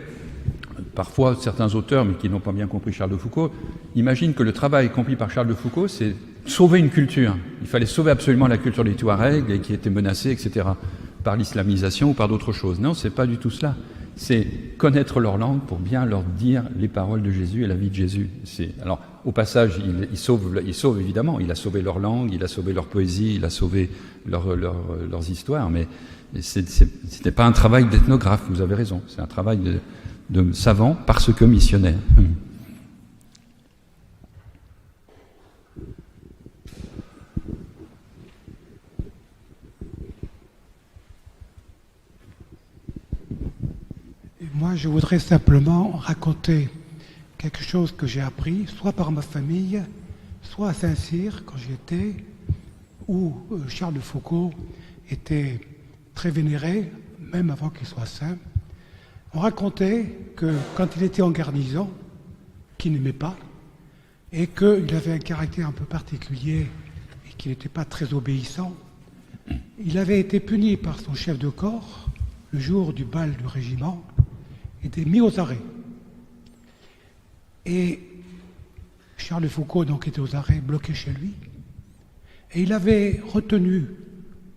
parfois certains auteurs, mais qui n'ont pas bien compris Charles de Foucault, imaginent que le travail accompli par Charles de Foucault, c'est sauver une culture. Il fallait sauver absolument la culture des Touaregs et qui était menacée, etc., par l'islamisation ou par d'autres choses. Non, c'est pas du tout cela. C'est connaître leur langue pour bien leur dire les paroles de Jésus et la vie de Jésus. Alors, au passage, il sauve évidemment, il a sauvé leur langue, il a sauvé leur poésie, il a sauvé leurs histoires, mais c'était pas un travail d'ethnographe, vous avez raison, c'est un travail de savant parce que missionnaire. Moi, je voudrais simplement raconter quelque chose que j'ai appris, soit par ma famille, soit à Saint-Cyr, quand j'y étais, où Charles de Foucault était très vénéré, même avant qu'il soit saint. On racontait que quand il était en garnison, qu'il n'aimait pas, et qu'il avait un caractère un peu particulier et qu'il n'était pas très obéissant, il avait été puni par son chef de corps le jour du bal du régiment, était mis aux arrêts. Et Charles de Foucault donc était aux arrêts, bloqué chez lui, et il avait retenu,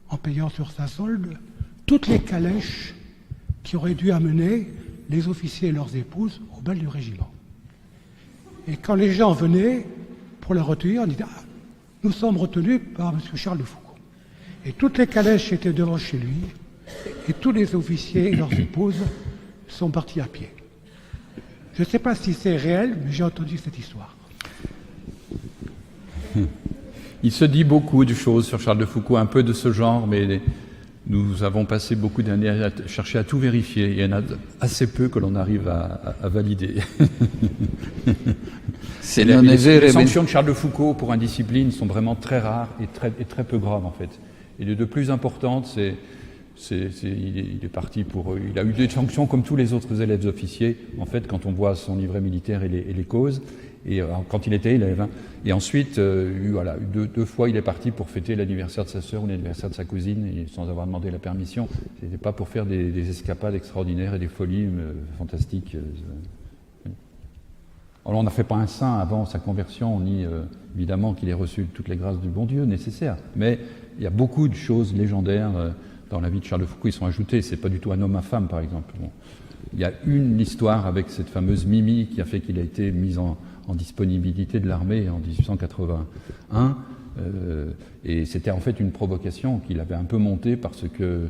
en payant sur sa solde, toutes les calèches qui auraient dû amener les officiers et leurs épouses au bal du régiment. Et quand les gens venaient pour la retenir, on disait « Ah, nous sommes retenus par M. Charles de Foucault ». Et toutes les calèches étaient devant chez lui, et tous les officiers et leurs épouses sont partis à pied. Je ne sais pas si c'est réel, mais j'ai entendu cette histoire. Il se dit beaucoup de choses sur Charles de Foucault, un peu de ce genre, mais nous avons passé beaucoup d'années à chercher à tout vérifier. Il y en a assez peu que l'on arrive à valider. Les sanctions de Charles de Foucault pour indiscipline sont vraiment très rares et très peu graves, en fait. Et les deux plus importantes, il est parti pour... Il a eu des sanctions comme tous les autres élèves officiers, en fait, quand on voit son livret militaire et les causes. Et quand il était élève. Et ensuite, voilà, deux fois, il est parti pour fêter l'anniversaire de sa sœur ou l'anniversaire de sa cousine, et sans avoir demandé la permission. C'était pas pour faire des escapades extraordinaires et des folies fantastiques. Alors, on n'a fait pas un saint avant sa conversion, ni évidemment qu'il ait reçu toutes les grâces du bon Dieu nécessaires. Mais il y a beaucoup de choses légendaires dans la vie de Charles de Foucault. Ils sont ajoutés. C'est pas du tout un homme à femme, par exemple. Bon. Il y a une histoire avec cette fameuse Mimi qui a fait qu'il a été mis en disponibilité de l'armée en 1881, et c'était en fait une provocation qu'il avait un peu montée parce qu'il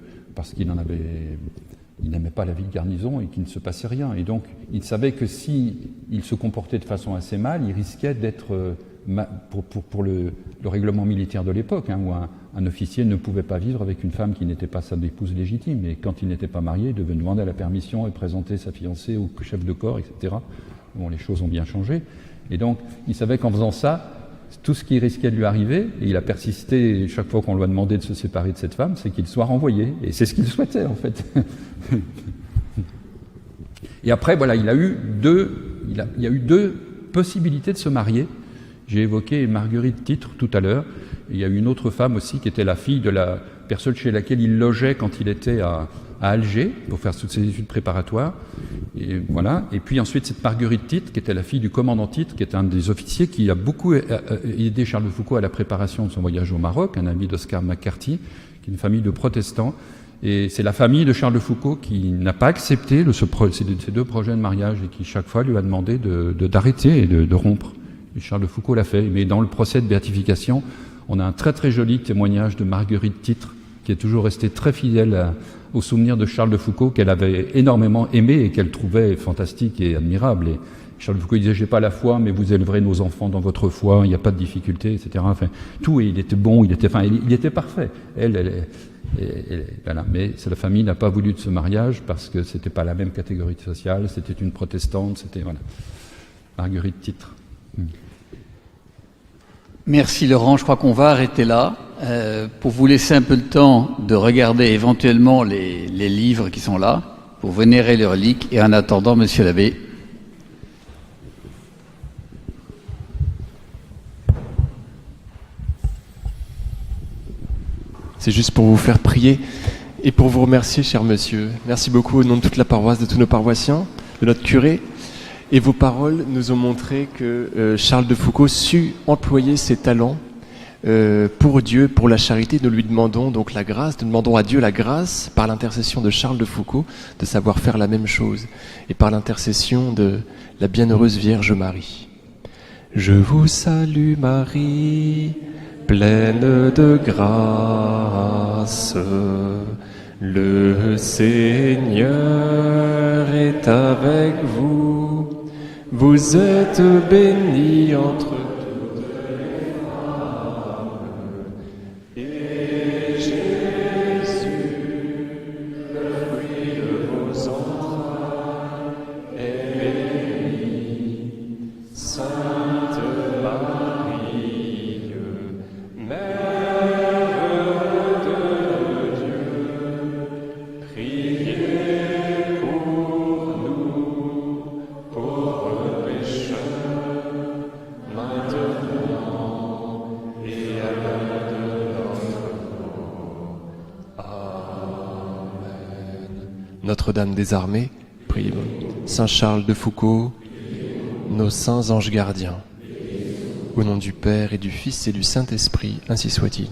n'aimait pas la vie de garnison et qu'il ne se passait rien. Et donc, il savait que si il se comportait de façon assez mal, il risquait d'être, pour le règlement militaire de l'époque, où un officier ne pouvait pas vivre avec une femme qui n'était pas sa épouse légitime. Et quand il n'était pas marié, il devait demander la permission et présenter sa fiancée au chef de corps, etc. Bon, les choses ont bien changé. Et donc, il savait qu'en faisant ça, tout ce qui risquait de lui arriver, et il a persisté chaque fois qu'on lui a demandé de se séparer de cette femme, c'est qu'il soit renvoyé. Et c'est ce qu'il souhaitait, en fait. Et après, voilà, il y a eu deux possibilités de se marier. J'ai évoqué Marguerite Titre tout à l'heure. Il y a eu une autre femme aussi qui était la fille de la personne chez laquelle il logeait quand il était à Alger pour faire toutes ses études préparatoires. Et voilà. Et puis ensuite, cette Marguerite Titre, qui était la fille du commandant Titre, qui était un des officiers qui a beaucoup aidé Charles de Foucault à la préparation de son voyage au Maroc, un ami d'Oscar McCarthy, qui est une famille de protestants. Et c'est la famille de Charles de Foucault qui n'a pas accepté ces deux projets de mariage et qui chaque fois lui a demandé d'arrêter et de rompre. Et Charles de Foucault l'a fait. Mais dans le procès de béatification, on a un très très joli témoignage de Marguerite Titre, qui est toujours restée très fidèle au souvenir de Charles de Foucault, qu'elle avait énormément aimé et qu'elle trouvait fantastique et admirable. Et Charles de Foucault disait « J'ai pas la foi, mais vous élèverez nos enfants dans votre foi, il n'y a pas de difficulté, etc. » Enfin, tout, et il était bon, il était parfait. Voilà. Mais la famille n'a pas voulu de ce mariage parce que c'était pas la même catégorie sociale, c'était une protestante, c'était... Voilà. Marguerite Titre. Merci Laurent, je crois qu'on va arrêter là pour vous laisser un peu le temps de regarder éventuellement les livres qui sont là, pour vénérer les reliques, et en attendant, monsieur l'abbé. C'est juste pour vous faire prier et pour vous remercier, cher monsieur. Merci beaucoup au nom de toute la paroisse, de tous nos paroissiens, de notre curé. Et vos paroles nous ont montré que Charles de Foucault sut employer ses talents pour Dieu, pour la charité. Nous lui demandons donc la grâce, nous demandons à Dieu la grâce, par l'intercession de Charles de Foucault, de savoir faire la même chose, et par l'intercession de la bienheureuse Vierge Marie. Je vous salue Marie, pleine de grâce, le Seigneur est avec vous. Vous êtes bénie entre toutes les femmes, et Jésus, le fruit de vos entrailles, Notre-Dame des Armées, priez. Saint Charles de Foucauld, nos saints anges gardiens. Au nom du Père et du Fils et du Saint-Esprit, ainsi soit-il.